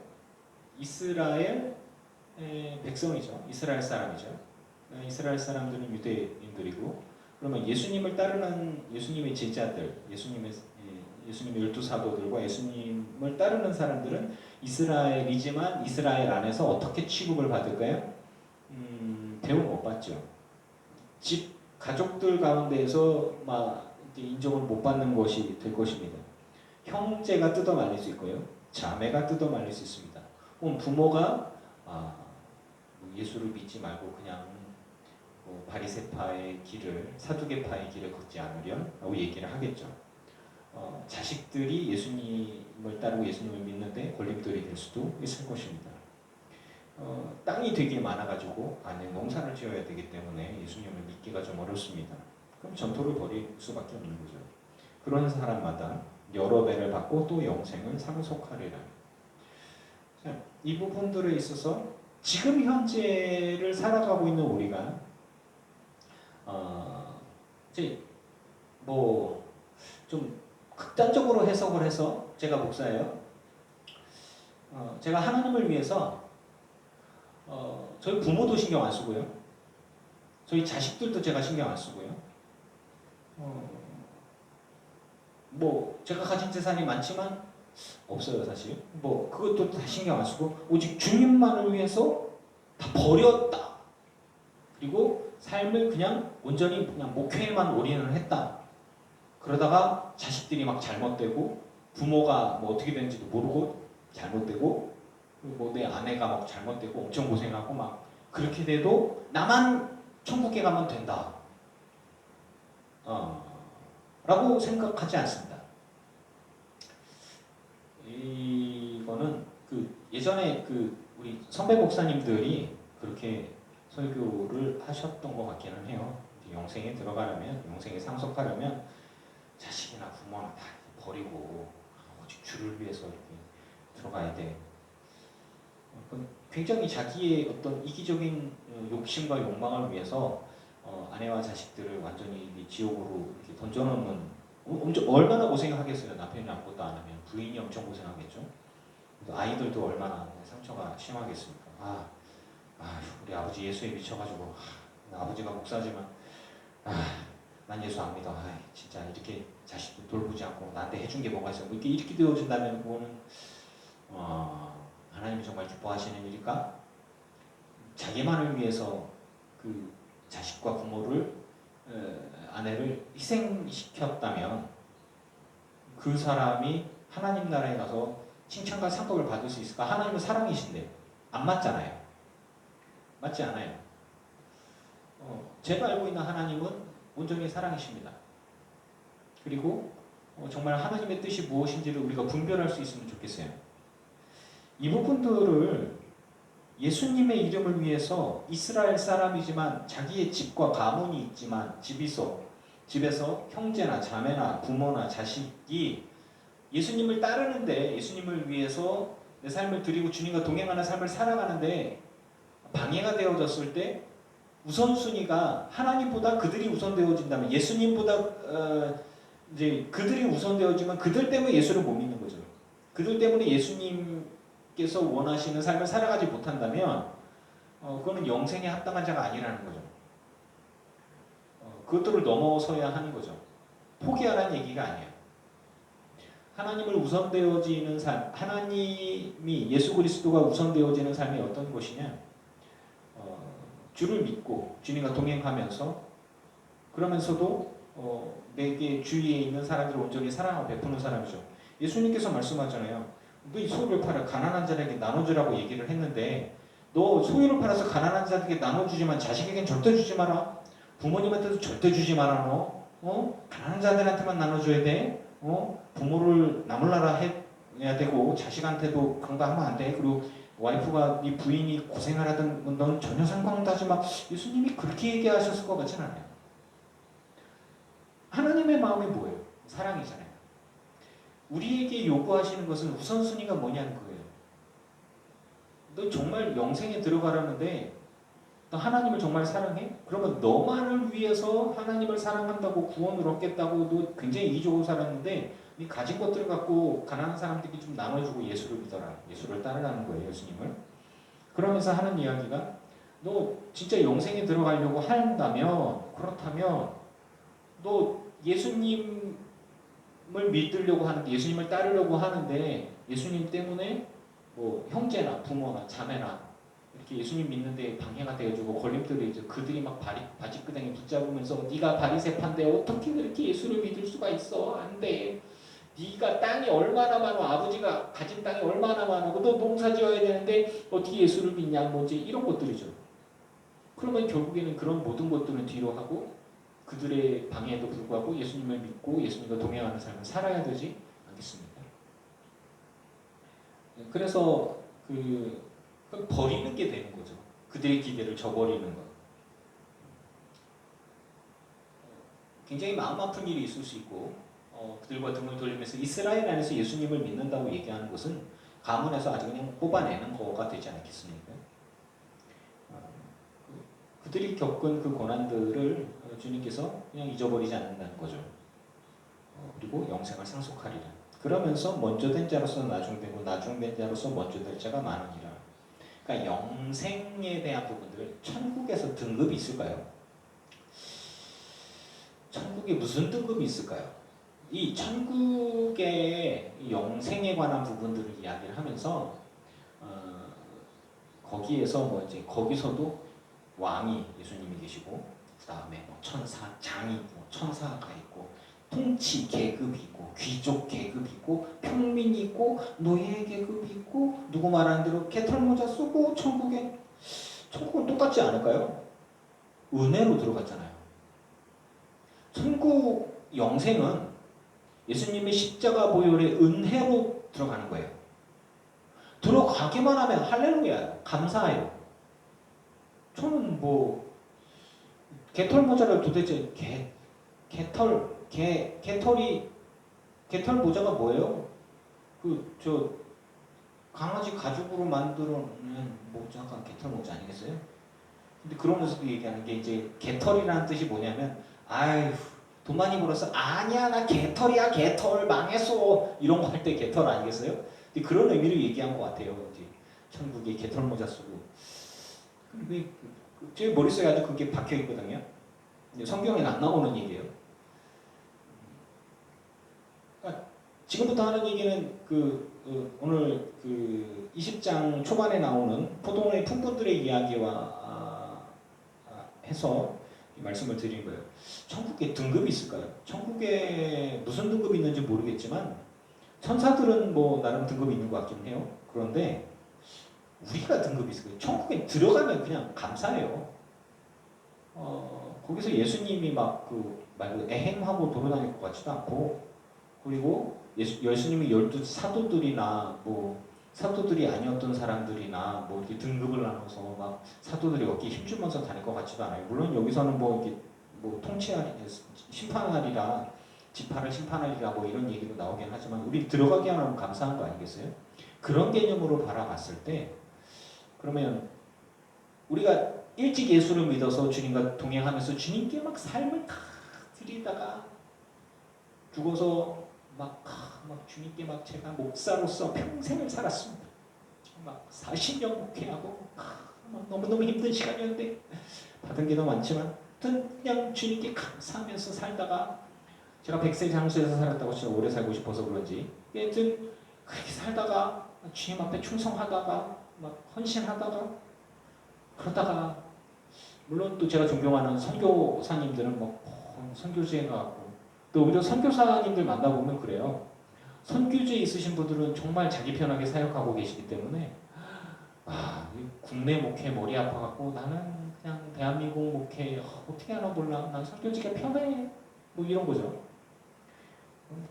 S2: 이스라엘 백성이죠. 이스라엘 사람이죠. 이스라엘 사람들은 유대인들이고 그러면 예수님을 따르는 예수님의 제자들, 예수님의 12사도들과 예수님을 따르는 사람들은 이스라엘이지만 이스라엘 안에서 어떻게 취급을 받을까요? 대우 못 받죠. 집 가족들 가운데에서 막 인정을 못 받는 것이 될 것입니다. 형제가 뜯어 말릴 수 있고요, 자매가 뜯어 말릴 수 있습니다. 그럼 부모가 예수를 믿지 말고 그냥 바리새파의 길을 사두개파의 길을 걷지 않으렴라고 얘기를 하겠죠. 자식들이 예수님을 따르고 예수님을 믿는데 걸림돌이 될 수도 있을 것입니다. 땅이 되게 많아가지고 안에 농사를 지어야 되기 때문에 예수님을 믿기가 좀 어렵습니다. 그럼 전토를 벌일 수밖에 없는 거죠. 그런 사람마다 여러 배를 받고 또 영생을 상속하리라. 이 부분들에 있어서 지금 현재를 살아가고 있는 우리가 이제 뭐 좀 극단적으로 해석을 해서 제가 목사예요. 제가 하나님을 위해서 저희 부모도 신경 안 쓰고요. 저희 자식들도 제가 신경 안 쓰고요. 뭐 제가 가진 재산이 많지만 없어요 사실. 뭐 그것도 다 신경 안 쓰고 오직 주님만을 위해서 다 버렸다. 그리고 삶을 그냥 온전히 그냥 목회에만 올인을 했다. 그러다가 자식들이 막 잘못되고 부모가 뭐 어떻게 되는지도 모르고 잘못되고 뭐 내 아내가 막 잘못되고 엄청 고생하고 막 그렇게 돼도 나만 천국에 가면 된다. 라고 생각하지 않습니다. 이거는 그 예전에 그 우리 선배 목사님들이 그렇게 설교를 하셨던 것 같기는 해요. 영생에 들어가려면, 영생에 상속하려면 자식이나 부모나 다 버리고 오직 주를 위해서 이렇게 들어가야 돼. 굉장히 자기의 어떤 이기적인 욕심과 욕망을 위해서 아내와 자식들을 완전히 지옥으로 이렇게 던져놓는 얼마나 고생하겠어요. 남편이 아무것도 안 하면 부인이 엄청 고생하겠죠. 아이들도 얼마나 상처가 심하겠습니까. 우리 아버지 예수에 미쳐가지고 아버지가 목사지만 난 예수 안 믿어. 진짜 이렇게 자식도 돌보지 않고 나한테 해준 게 뭐가 있어. 뭐 이렇게 되어진다면 그거는 하나님이 정말 기뻐하시는 일일까? 자기만을 위해서 그 자식과 부모를 아내를 희생시켰다면 그 사람이 하나님 나라에 가서 칭찬과 상급을 받을 수 있을까? 하나님은 사랑이신데 안 맞잖아요. 맞지 않아요. 제가 알고 있는 하나님은 온전히 사랑이십니다. 그리고 정말 하나님의 뜻이 무엇인지를 우리가 분별할 수 있으면 좋겠어요. 이 부분들을 예수님의 이름을 위해서 이스라엘 사람이지만 자기의 집과 가문이 있지만 집에서 형제나 자매나 부모나 자식이 예수님을 따르는데 예수님을 위해서 내 삶을 드리고 주님과 동행하는 삶을 살아가는데 방해가 되어졌을 때 우선순위가 하나님보다 그들이 우선되어진다면 예수님보다 이제 그들이 우선되어지면 그들 때문에 예수를 못 믿는 거죠. 그들 때문에 예수님께서 원하시는 삶을 살아가지 못한다면 그거는 영생에 합당한 자가 아니라는 거죠. 그것들을 넘어서야 하는 거죠. 포기하라는 얘기가 아니에요. 하나님을 우선되어지는 삶, 하나님이 예수 그리스도가 우선되어지는 삶이 어떤 것이냐? 주를 믿고 주님과 동행하면서 그러면서도 내게 주위에 있는 사람들을 온전히 사랑하고 베푸는 사람이죠. 예수님께서 말씀하잖아요. 너 이 소유를 팔아 가난한 자에게 나눠주라고 얘기를 했는데 너 소유를 팔아서 가난한 자에게 나눠주지만 자식에겐 절대 주지 마라. 부모님한테도 절대 주지 마라. 너 가난한 자들한테만 나눠줘야 돼. 부모를 나몰라라 해야 되고 자식한테도 그런 거 하면 안 돼. 그리고 와이프가 네 부인이 고생하라든 넌 전혀 상관하지 마. 예수님이 그렇게 얘기하셨을 것 같지는 않아요. 하나님의 마음이 뭐예요? 사랑이잖아요. 우리에게 요구하시는 것은 우선순위가 뭐냐는 거예요. 너 정말 영생에 들어가라는데 너 하나님을 정말 사랑해? 그러면 너만을 위해서 하나님을 사랑한다고 구원을 얻겠다고 너 굉장히 이기적으로 살았는데 네 가진 것들을 갖고 가난한 사람들에게 좀 나눠주고 예수를 믿어라. 예수를 따르라는 거예요. 예수님을. 그러면서 하는 이야기가 너 진짜 영생에 들어가려고 한다면 그렇다면 너 예수님을 믿으려고 하는데 예수님을 따르려고 하는데 예수님 때문에 뭐 형제나 부모나 자매나 이렇게 예수님 믿는데 방해가 되어주고 걸림돌이 이제 그들이 막 바짓끄댕이 붙잡으면서 네가 바리새파인데 어떻게 그렇게 예수를 믿을 수가 있어? 안 돼. 네가 땅이 얼마나 많아 아버지가 가진 땅이 얼마나 많고 너 농사 지어야 되는데 어떻게 예수를 믿냐 뭐지 이런 것들이죠. 그러면 결국에는 그런 모든 것들은 뒤로 하고 그들의 방해에도 불구하고 예수님을 믿고 예수님과 동행하는 삶을 살아야 되지 않겠습니까? 그래서 버리는 게 되는 거죠. 그들의 기대를 저버리는 것. 굉장히 마음 아픈 일이 있을 수 있고 그들과 등을 돌리면서 이스라엘 안에서 예수님을 믿는다고 얘기하는 것은 가문에서 아주 그냥 뽑아내는 거가 되지 않겠습니까? 그들이 겪은 그 고난들을 주님께서 그냥 잊어버리지 않는다는 거죠. 그리고 영생을 상속하리라. 그러면서 먼저 된 자로서 나중되고 나중된 자로서 먼저 될 자가 많으니라. 그러니까 영생에 대한 부분들 천국에서 등급이 있을까요? 천국에 무슨 등급이 있을까요? 이 천국의 영생에 관한 부분들을 이야기를 하면서 거기에서 뭐 이제 거기서도 왕이 예수님이 계시고 그 다음에 뭐 천사, 장이 있고 천사가 있고 통치 계급이 있고 귀족 계급이 있고 평민이 있고 노예 계급이 있고 누구 말하는 대로 개털모자 쓰고 천국은 똑같지 않을까요? 은혜로 들어갔잖아요. 천국 영생은 예수님의 십자가 보혈의 은혜로 들어가는 거예요. 들어가기만 하면 할렐루야, 감사해요. 저는 뭐 개털 모자를 도대체 개털 모자가 뭐예요? 저 강아지 가죽으로 만들어낸 모자가 개털 모자 아니겠어요? 근데 그러면서도 얘기하는 게 이제 개털이라는 뜻이 뭐냐면 아유 돈 많이 벌었어? 아니야 나 개털이야 개털 망했어 이런 거 할 때 개털 아니겠어요? 근데 그런 의미로 얘기한 것 같아요. 이제 천국에 개털 모자 쓰고 제 머릿속에 아주 그게 박혀 있거든요. 성경에는 안 나오는 얘기예요. 그러니까 지금부터 하는 얘기는 오늘 20장 초반에 나오는 포도원의 품꾼들의 이야기와 해서 말씀을 드린 거예요. 천국에 등급이 있을까요? 천국에 무슨 등급이 있는지 모르겠지만 천사들은 뭐 나름 등급이 있는 것 같긴 해요. 그런데 우리가 등급이 있을까요? 천국에 들어가면 그냥 감사해요. 거기서 예수님이 말고 애행하고 돌아다닐 것 같지도 않고 그리고 예수님이 12 사도들이나 사도들이 아니었던 사람들이나 이렇게 등급을 나눠서 막 사도들이 어깨에 힘주면서 다닐 것 같지도 않아요. 물론 여기서는 이렇게 심판하리라 지파를 심판하리라 이런 얘기도 나오긴 하지만 우리 들어가게 하면 감사한 거 아니겠어요? 그런 개념으로 바라봤을 때 그러면 우리가 일찍 예수를 믿어서 주님과 동행하면서 주님께 막 삶을 다 드리다가 죽어서 막 주님께 제가 목사로서 평생을 살았습니다. 막 40년 목회하고 막 너무너무 힘든 시간이었는데 받은 게 더 많지만 그냥 주님께 감사하면서 살다가 제가 100세 장수에서 살았다고 진짜 오래 살고 싶어서 그런지 하여튼 그렇게 살다가 주님 앞에 충성하다가 막 헌신하다가 그러다가 물론 또 제가 존경하는 선교사님들은 선교지에 가고 또 오히려 선교사님들 만나보면 그래요. 선교지에 있으신 분들은 정말 자기 편하게 사역하고 계시기 때문에 국내 목회 머리 아파갖고 나는 그냥 대한민국 목회 어떻게 하나 몰라 난 선교지가 편해 이런 거죠.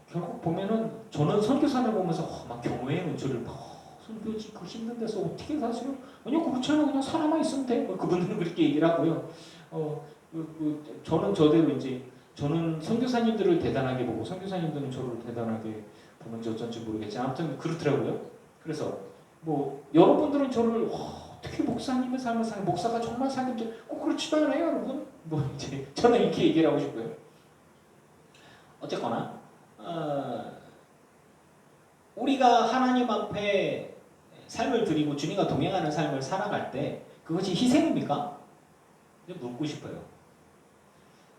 S2: 결국 보면은 저는 선교사를 보면서 막 경외의 눈초리를 선교지 그 힘든 데서 어떻게 사세요? 아니요 그렇잖아요 그냥 살아만 있으면 돼. 그분들은 그렇게 얘기를 하고요. 저는 저대로 이제 저는 선교사님들을 대단하게 보고 선교사님들은 저를 대단하게 보는지 어쩐지 모르겠지만 아무튼 그렇더라고요. 그래서 여러분들은 저를 어떻게 목사님의 삶을 사는 목사가 정말 사는지 꼭 그렇지도 않아요 여러분. 이제 저는 이렇게 얘기를 하고 싶고요. 어쨌거나 우리가 하나님 앞에 삶을 드리고 주님과 동행하는 삶을 살아갈 때 그것이 희생입니까? 묻고 싶어요.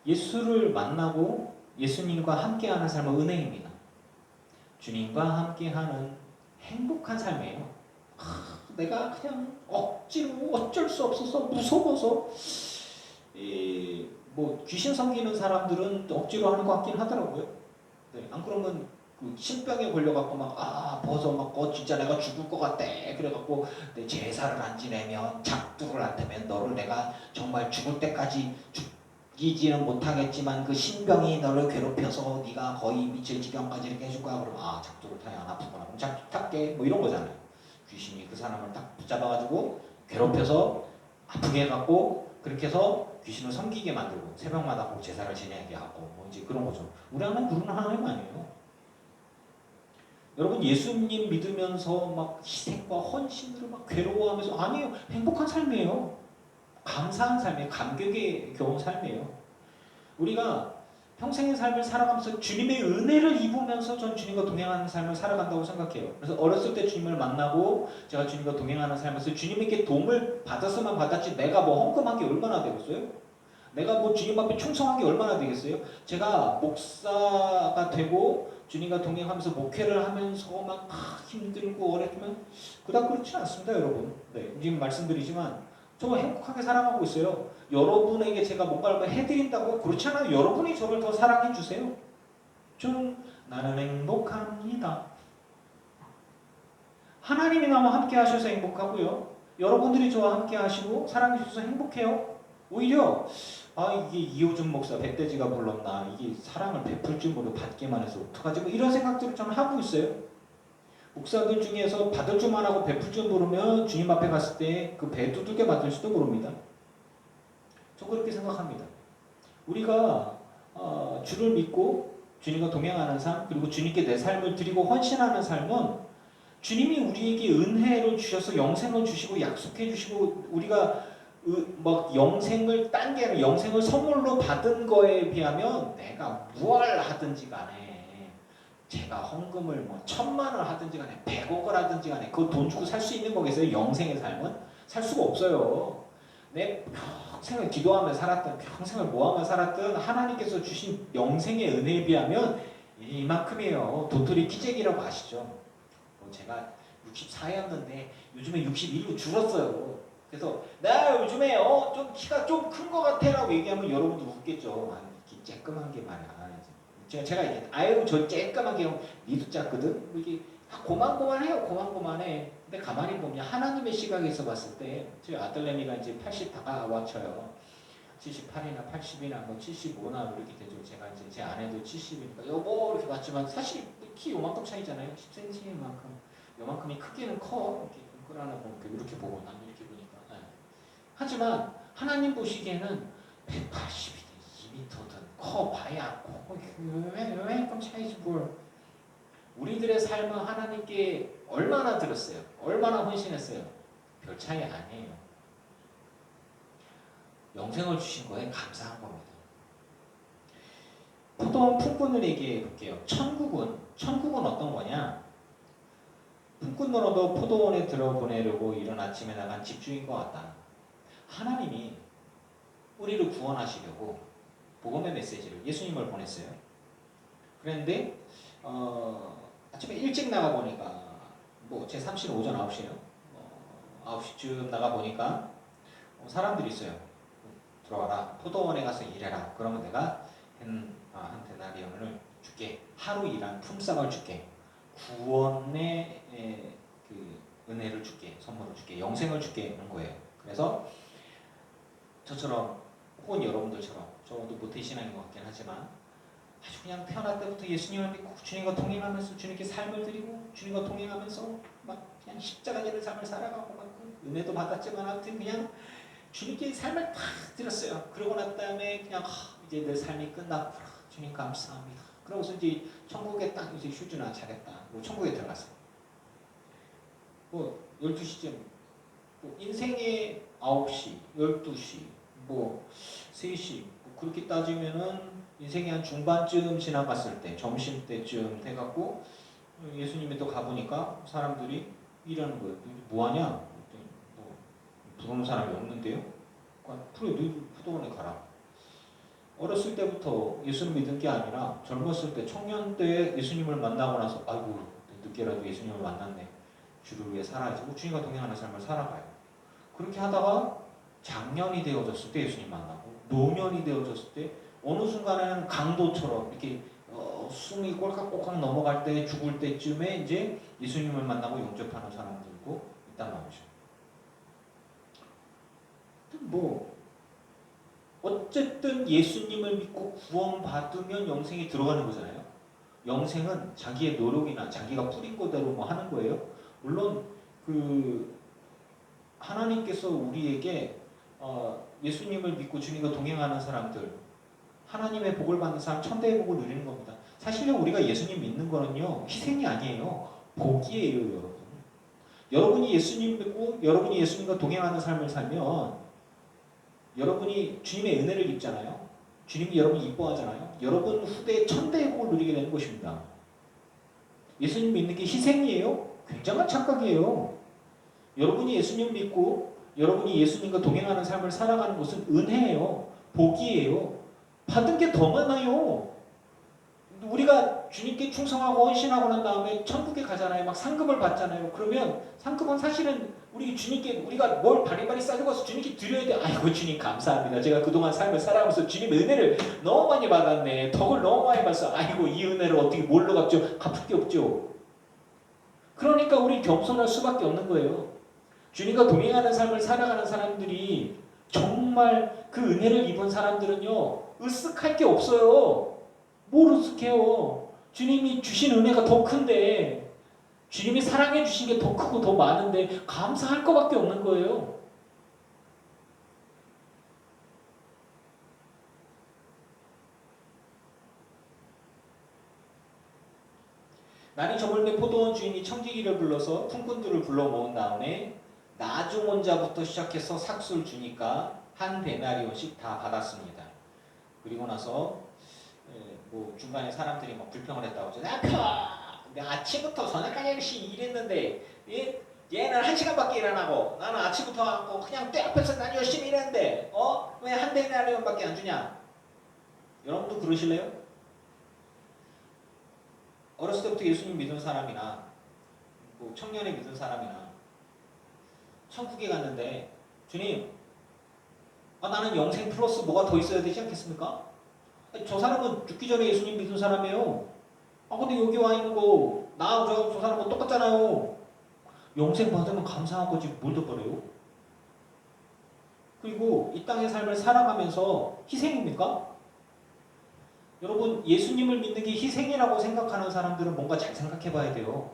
S2: 예수를 만나고 예수님과 함께하는 삶은 은혜입니다. 주님과 함께하는 행복한 삶이에요. 내가 그냥 억지로 어쩔 수 없어서 무서워서 귀신 섬기는 사람들은 억지로 하는 것 같긴 하더라고요. 네, 안 그러면 신병에 걸려갖고 벗어 진짜 내가 죽을 것 같대. 그래갖고 내 제사를 안 지내면 작두를 안 되면 너를 내가 정말 죽을 때까지 이기지는 못하겠지만 그 신병이 너를 괴롭혀서 네가 거의 미칠 지경까지 이렇게 해줄 거야. 그러면 작두를 타야 안 아프구나. 그럼 작두 탈게. 이런 거잖아요. 귀신이 그 사람을 딱 붙잡아가지고 괴롭혀서 아프게 해갖고 그렇게 해서 귀신을 섬기게 만들고 새벽마다 꼭 제사를 지내게 하고 이제 그런 거죠. 우리 하나님 그런 하나님 아니에요. 여러분 예수님 믿으면서 희생과 헌신으로 괴로워하면서 아니에요. 행복한 삶이에요. 감사한 삶이에요. 감격에 겨운 삶이에요. 우리가 평생의 삶을 살아가면서 주님의 은혜를 입으면서 전 주님과 동행하는 삶을 살아간다고 생각해요. 그래서 어렸을 때 주님을 만나고 제가 주님과 동행하는 삶에서 주님에게 도움을 받았으면 받았지 내가 헌금한 게 얼마나 되겠어요? 내가 뭐 주님 앞에 충성한 게 얼마나 되겠어요? 제가 목사가 되고 주님과 동행하면서 목회를 하면서 막 힘들고 어렵지만 그닥 그렇지 않습니다, 여러분. 네, 지금 말씀드리지만 저 행복하게 살아가고 있어요. 여러분에게 제가 뭔가를 해드린다고요? 그렇지 않아요. 여러분이 저를 더 사랑해 주세요. 나는 행복합니다. 하나님이 나와 함께 하셔서 행복하고요. 여러분들이 저와 함께 하시고 사랑해 주셔서 행복해요. 오히려 이게 이호준 목사 백돼지가 불렀나, 이게 사랑을 베풀 줄 모르고 받기만 해서 어떡하지, 뭐 이런 생각들을 저는 하고 있어요. 목사들 중에서 받을 줄만 하고 베풀 줄 모르면 주님 앞에 갔을 때 그 배 두들겨 맞을 수도 모릅니다. 저 그렇게 생각합니다. 우리가 주를 믿고 주님과 동행하는 삶, 그리고 주님께 내 삶을 드리고 헌신하는 삶은 주님이 우리에게 은혜를 주셔서 영생을 주시고 약속해 주시고 우리가 막 영생을 딴 게 아니라 영생을 선물로 받은 거에 비하면 내가 무엇을 하든지 간에, 제가 헌금을 뭐 1,000만 원 하든지 간에 100억을 하든지 간에 그거 돈 주고 살 수 있는 거겠어요? 영생의 삶은? 살 수가 없어요. 내 평생을 기도하며 살았든 평생을 모하며 살았든 하나님께서 주신 영생의 은혜에 비하면 이만큼이에요. 도토리 키재기라고 아시죠? 제가 64였는데 요즘에 61로 줄었어요. 그래서 나 요즘에 좀 키가 좀 큰 것 같아라고 얘기하면 여러분도 웃겠죠. 이렇게 쬐끄만 게 말이야. 제가 이게 아유 저 쬐끄만 게 니도 작거든. 이게 고만고만해요. 고만고만해. 근데 가만히 보면 하나님의 시각에서 봤을 때 저희 아들내미가 이제 80 다가와쳐요. 78이나 80이나 뭐 75나 이렇게 되죠. 제가 이제 제 아내도 70이니까 여보 이렇게 봤지만 사실 키 요만큼 차이잖아요. 10cm만큼. 요만큼이 크기는 커. 이렇게 끌어안아 보니까 이렇게 보고 난 이렇게 보니까. 네. 하지만 하나님 보시기에는 180이든 2m든 커봐야 왜 차이지 뭘. 우리들의 삶은 하나님께 얼마나 들었어요? 얼마나 헌신했어요? 별 차이 아니에요. 영생을 주신 거에 감사한 겁니다. 포도원 품꾼을 얘기해 볼게요. 천국은 어떤 거냐? 품꾼으로도 포도원에 들어보내려고 이른 아침에 나간 집주인 것 같다. 하나님이 우리를 구원하시려고 복음의 메시지를, 예수님을 보냈어요. 그런데 아침에 일찍 나가 보니까 뭐 제 3시는 오전 9시에요. 9시쯤 나가 보니까 사람들이 있어요. 들어와라. 포도원에 가서 일해라. 그러면 내가 한 데나리온을 줄게. 하루 일한 품삯을 줄게. 구원의 그 은혜를 줄게. 선물을 줄게. 영생을 줄게. 하는 거예요. 그래서 저처럼 혹은 여러분들처럼, 저도 모태신앙인 것 같긴 하지만 아주 그냥 태어날 때부터 예수님을 믿고 주님과 동행하면서 주님께 삶을 드리고 주님과 동행하면서 막 그냥 십자가 지는 삶을 살아가고 막 은혜도 받았지만 아무튼 그냥 주님께 삶을 다 드렸어요. 그러고 난 다음에 그냥 이제 내 삶이 끝났구나. 주님 감사합니다. 그러고서 이제 천국에 딱 이제 휴즈나 잘했다. 그리고 천국에 들어갔어요. 뭐 12시쯤 뭐 인생의 9시, 12시, 뭐 3시 뭐 그렇게 따지면은 인생의 한 중반쯤 지나갔을 때 점심때쯤 돼갖고 예수님이 또 가보니까 사람들이 이러는 거예요. 뭐하냐? 뭐 부르는 사람이 없는데요? 그래 너희 포도원에 가라. 어렸을 때부터 예수를 믿은 게 아니라 젊었을 때 청년 때 예수님을 만나고 나서 아이고 늦게라도 예수님을 만났네. 주를 위해 살아야지. 주님과 동행하는 삶을 살아가요. 그렇게 하다가 장년이 되어졌을 때 예수님 만나고 노년이 되어졌을 때 어느 순간에는 강도처럼 이렇게 숨이 꼴깍꼴깍 넘어갈 때 죽을 때쯤에 이제 예수님을 만나고 영접하는 사람들도 있단 말이죠. 뭐 어쨌든 예수님을 믿고 구원받으면 영생에 들어가는 거잖아요. 영생은 자기의 노력이나 자기가 뿌린 거대로 뭐 하는 거예요. 물론 그 하나님께서 우리에게 예수님을 믿고 주님과 동행하는 사람들, 하나님의 복을 받는 사람, 천대의 복을 누리는 겁니다. 사실은 우리가 예수님 믿는 거는요, 희생이 아니에요. 복이에요, 여러분. 여러분이 예수님 믿고 여러분이 예수님과 동행하는 삶을 살면 여러분이 주님의 은혜를 입잖아요. 주님이 여러분을 이뻐하잖아요. 여러분 후대에 천대의 복을 누리게 되는 것입니다. 예수님 믿는 게 희생이에요? 굉장한 착각이에요. 여러분이 예수님 믿고 여러분이 예수님과 동행하는 삶을 살아가는 것은 은혜예요. 복이에요. 받은 게 더 많아요. 우리가 주님께 충성하고 헌신하고 난 다음에 천국에 가잖아요. 막 상급을 받잖아요. 그러면 상급은 사실은 우리 주님께 우리가 뭘 바리바리 싸져가서 주님께 드려야 돼. 아이고 주님 감사합니다. 제가 그동안 삶을 살아가면서 주님 은혜를 너무 많이 받았네. 덕을 너무 많이 받았어. 아이고 이 은혜를 어떻게 뭘로 갚죠? 갚을 게 없죠. 그러니까 우리 겸손할 수밖에 없는 거예요. 주님과 동행하는 삶을 살아가는 사람들이 정말 그 은혜를 입은 사람들은요. 으쓱할 게 없어요. 뭘 으쓱해요. 주님이 주신 은혜가 더 큰데 주님이 사랑해 주신 게 더 크고 더 많은데 감사할 것밖에 없는 거예요. 날이 저물매 포도원 주인이 청지기를 불러서 품꾼들을 불러 모은 다음에 나중원자부터 시작해서 삭수를 주니까 한 데나리온씩 다 받았습니다. 그리고 나서 뭐 중간에 사람들이 막 불평을 했다고 하죠. 내가 아침부터 저녁까지 일했는데 얘는 1시간밖에 일 안 하고 나는 아침부터 하고 그냥 때 앞에서 난 열심히 일했는데 왜 한 데나리온밖에 안 주냐? 여러분도 그러실래요? 어렸을 때부터 예수님 믿은 사람이나 뭐 청년에 믿은 사람이나 천국에 갔는데 주님 나는 영생 플러스 뭐가 더 있어야 되지 않겠습니까? 저 사람은 죽기 전에 예수님 믿은 사람이에요. 근데 여기 와 있는 거 나 저 사람은 똑같잖아요. 영생 받으면 감사한 거지 뭘 더 버려요? 그리고 이 땅의 삶을 살아가면서 희생입니까? 여러분 예수님을 믿는 게 희생이라고 생각하는 사람들은 뭔가 잘 생각해 봐야 돼요.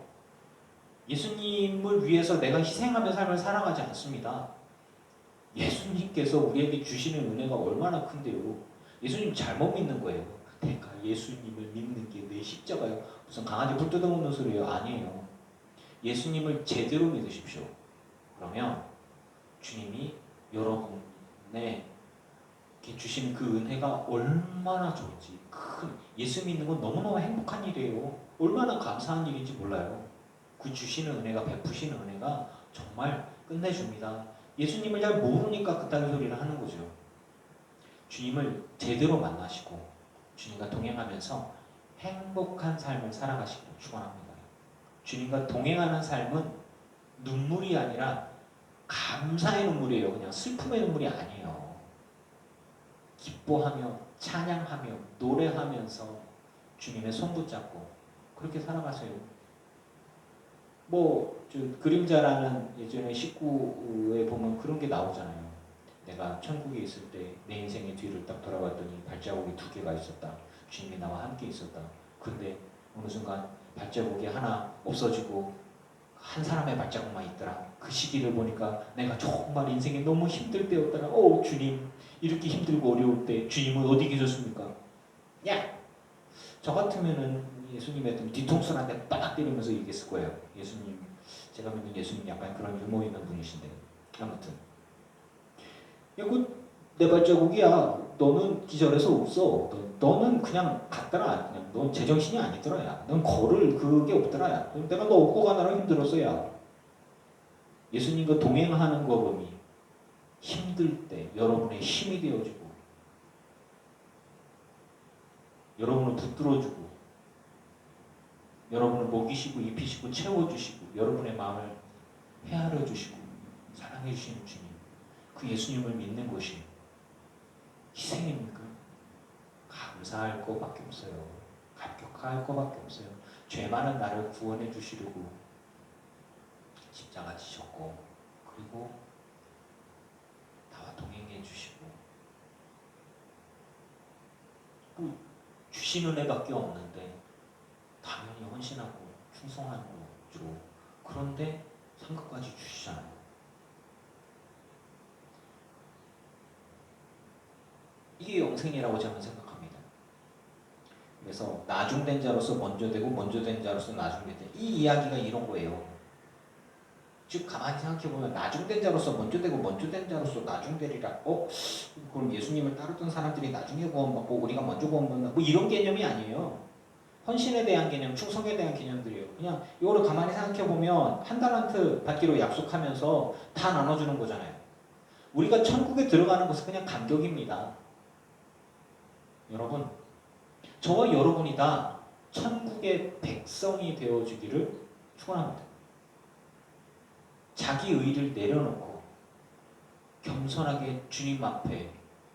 S2: 예수님을 위해서 내가 희생하며 삶을 살아가지 않습니다. 예수님께서 우리에게 주시는 은혜가 얼마나 큰데요. 예수님 잘못 믿는 거예요. 내가 예수님을 믿는 게 내 십자가요. 무슨 강아지 불 뜯어먹는 소리예요? 아니에요. 예수님을 제대로 믿으십시오. 그러면 주님이 여러분의 주시는 그 은혜가 얼마나 좋은지 예수 믿는 건 너무너무 행복한 일이에요. 얼마나 감사한 일인지 몰라요. 그 주시는 은혜가 베푸시는 은혜가 정말 끝내줍니다. 예수님을 잘 모르니까 그딴 소리를 하는 거죠. 주님을 제대로 만나시고 주님과 동행하면서 행복한 삶을 살아가시길 축원합니다. 주님과 동행하는 삶은 눈물이 아니라 감사의 눈물이에요. 그냥 슬픔의 눈물이 아니에요. 기뻐하며 찬양하며 노래하면서 주님의 손 붙잡고 그렇게 살아가세요. 저 그림자라는 예전에 19에 보면 그런 게 나오잖아요. 내가 천국에 있을 때 내 인생의 뒤를 딱 돌아봤더니 발자국이 2개가 있었다. 주님이 나와 함께 있었다. 근데 어느 순간 발자국이 하나 없어지고 한 사람의 발자국만 있더라. 그 시기를 보니까 내가 정말 인생이 너무 힘들 때였더라. 주님 이렇게 힘들고 어려울 때 주님은 어디 계셨습니까? 야! 저 같으면은 예수님의 뒤통수를 한 대 빠닥 때리면서 얘기했을 거예요. 예수님, 제가 믿는 예수님 약간 그런 유머 있는 분이신데 아무튼 내 발자국이야. 너는 기절해서 없어. 너는 그냥 갔더라. 그냥 넌 제정신이 아니더라. 야. 넌 걸을 그게 없더라. 야. 내가 너 업고 가느라 힘들었어. 야. 예수님과 동행하는 걸음이 힘들 때 여러분의 힘이 되어주고 여러분을 붙들어주고 여러분을 먹이시고 입히시고 채워주시고 여러분의 마음을 헤아려 주시고 사랑해 주시는 주님, 그 예수님을 믿는 것이 희생입니까? 감사할 것밖에 없어요. 감격할 것밖에 없어요. 죄 많은 나를 구원해 주시려고 십자가 지셨고 그리고 나와 동행해 주시고 주신 은혜밖에 없는데 당연히 헌신하고 충성하는 거죠. 그런데 상급까지 주시잖아요. 이게 영생이라고 저는 생각합니다. 그래서 나중된 자로서 먼저 되고 먼저 된 자로서 나중된 자, 이 이야기가 이런 거예요. 즉 가만히 생각해보면 나중된 자로서 먼저 되고 먼저 된 자로서 나중되리라. 그럼 예수님을 따르던 사람들이 나중에 구원받고 우리가 먼저 구원받는다. 뭐 이런 개념이 아니에요. 헌신에 대한 개념, 충성에 대한 개념들이에요. 그냥 이거를 가만히 생각해보면 한 달란트 받기로 약속하면서 다 나눠주는 거잖아요. 우리가 천국에 들어가는 것은 그냥 감격입니다. 여러분, 저와 여러분이 다 천국의 백성이 되어주기를 축원합니다. 자기 의를 내려놓고 겸손하게 주님 앞에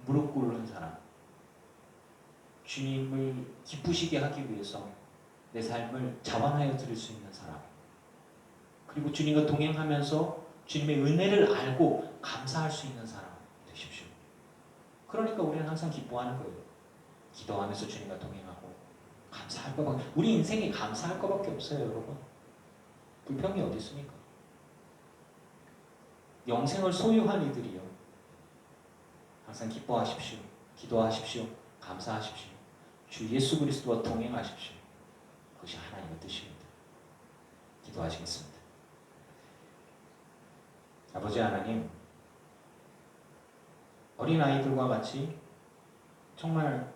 S2: 무릎 꿇는 사람, 주님을 기쁘시게 하기 위해서 내 삶을 자원하여 드릴 수 있는 사람, 그리고 주님과 동행하면서 주님의 은혜를 알고 감사할 수 있는 사람 되십시오. 그러니까 우리는 항상 기뻐하는 거예요. 기도하면서 주님과 동행하고 감사할 것밖에, 우리 인생에 감사할 것밖에 없어요, 여러분. 불평이 어디 있습니까? 영생을 소유한 이들이요, 항상 기뻐하십시오, 기도하십시오, 감사하십시오, 주 예수 그리스도와 동행하십시오. 그것이 하나님의 뜻입니다. 기도하시겠습니다. 아버지 하나님, 어린아이들과 같이 정말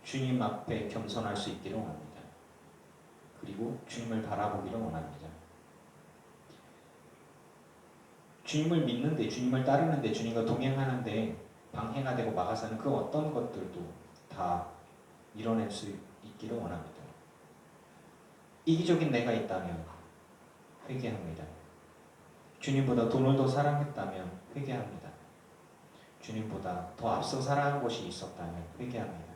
S2: 주님 앞에 겸손할 수 있기를 원합니다. 그리고 주님을 바라보기를 원합니다. 주님을 믿는데, 주님을 따르는데, 주님과 동행하는데 방해가 되고 막아서는 그 어떤 것들도 다 이뤄낼 수 있기를 원합니다. 이기적인 내가 있다면 회개합니다. 주님보다 돈을 더 사랑했다면 회개합니다. 주님보다 더 앞서 살아간 것이 있었다면 회개합니다.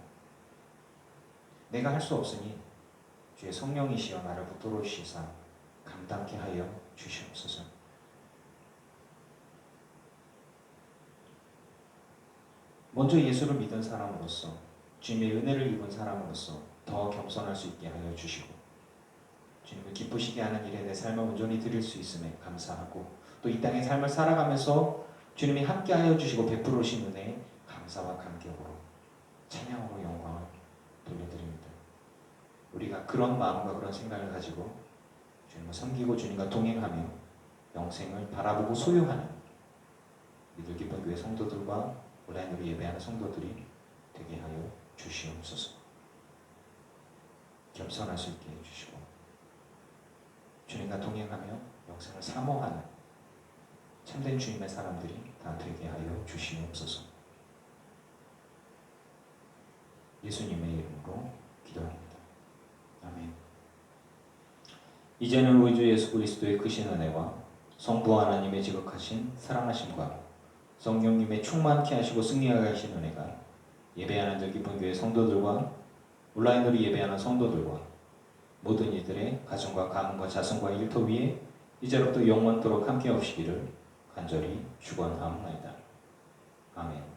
S2: 내가 할 수 없으니 주의 성령이시여 나를 붙들어 주시사 감당케 하여 주시옵소서. 먼저 예수를 믿은 사람으로서, 주님의 은혜를 입은 사람으로서 더 겸손할 수 있게 하여 주시고, 주님을 기쁘시게 하는 일에 내 삶을 온전히 드릴 수 있음에 감사하고, 또 이 땅의 삶을 살아가면서 주님이 함께하여 주시고 베풀어 주신 은혜에 감사와 감격으로 찬양으로 영광을 돌려드립니다. 우리가 그런 마음과 그런 생각을 가지고 주님을 섬기고 주님과 동행하며 영생을 바라보고 소유하는 믿을 기쁜 교회 성도들과 온라인으로 예배하는 성도들이 되게 하여 주시옵소서. 겸손할 수 있게 해주시고 주님과 동행하며 영생을 사모하는 참된 주님의 사람들이 다 되게 하여 주시옵소서. 예수님의 이름으로 기도합니다. 아멘. 이제는 우리 주 예수 그리스도의 크신 은혜와 성부 하나님의 지극하신 사랑하심과 성령님의 충만케 하시고 승리하게 하신 은혜가 예배하는 저 기쁜 교회 성도들과 온라인으로 예배하는 성도들과 모든 이들의 가정과 가문과 자손과 일터 위에 이제로부터 영원토록 함께 하시기를 간절히 축원하옵나이다. 아멘.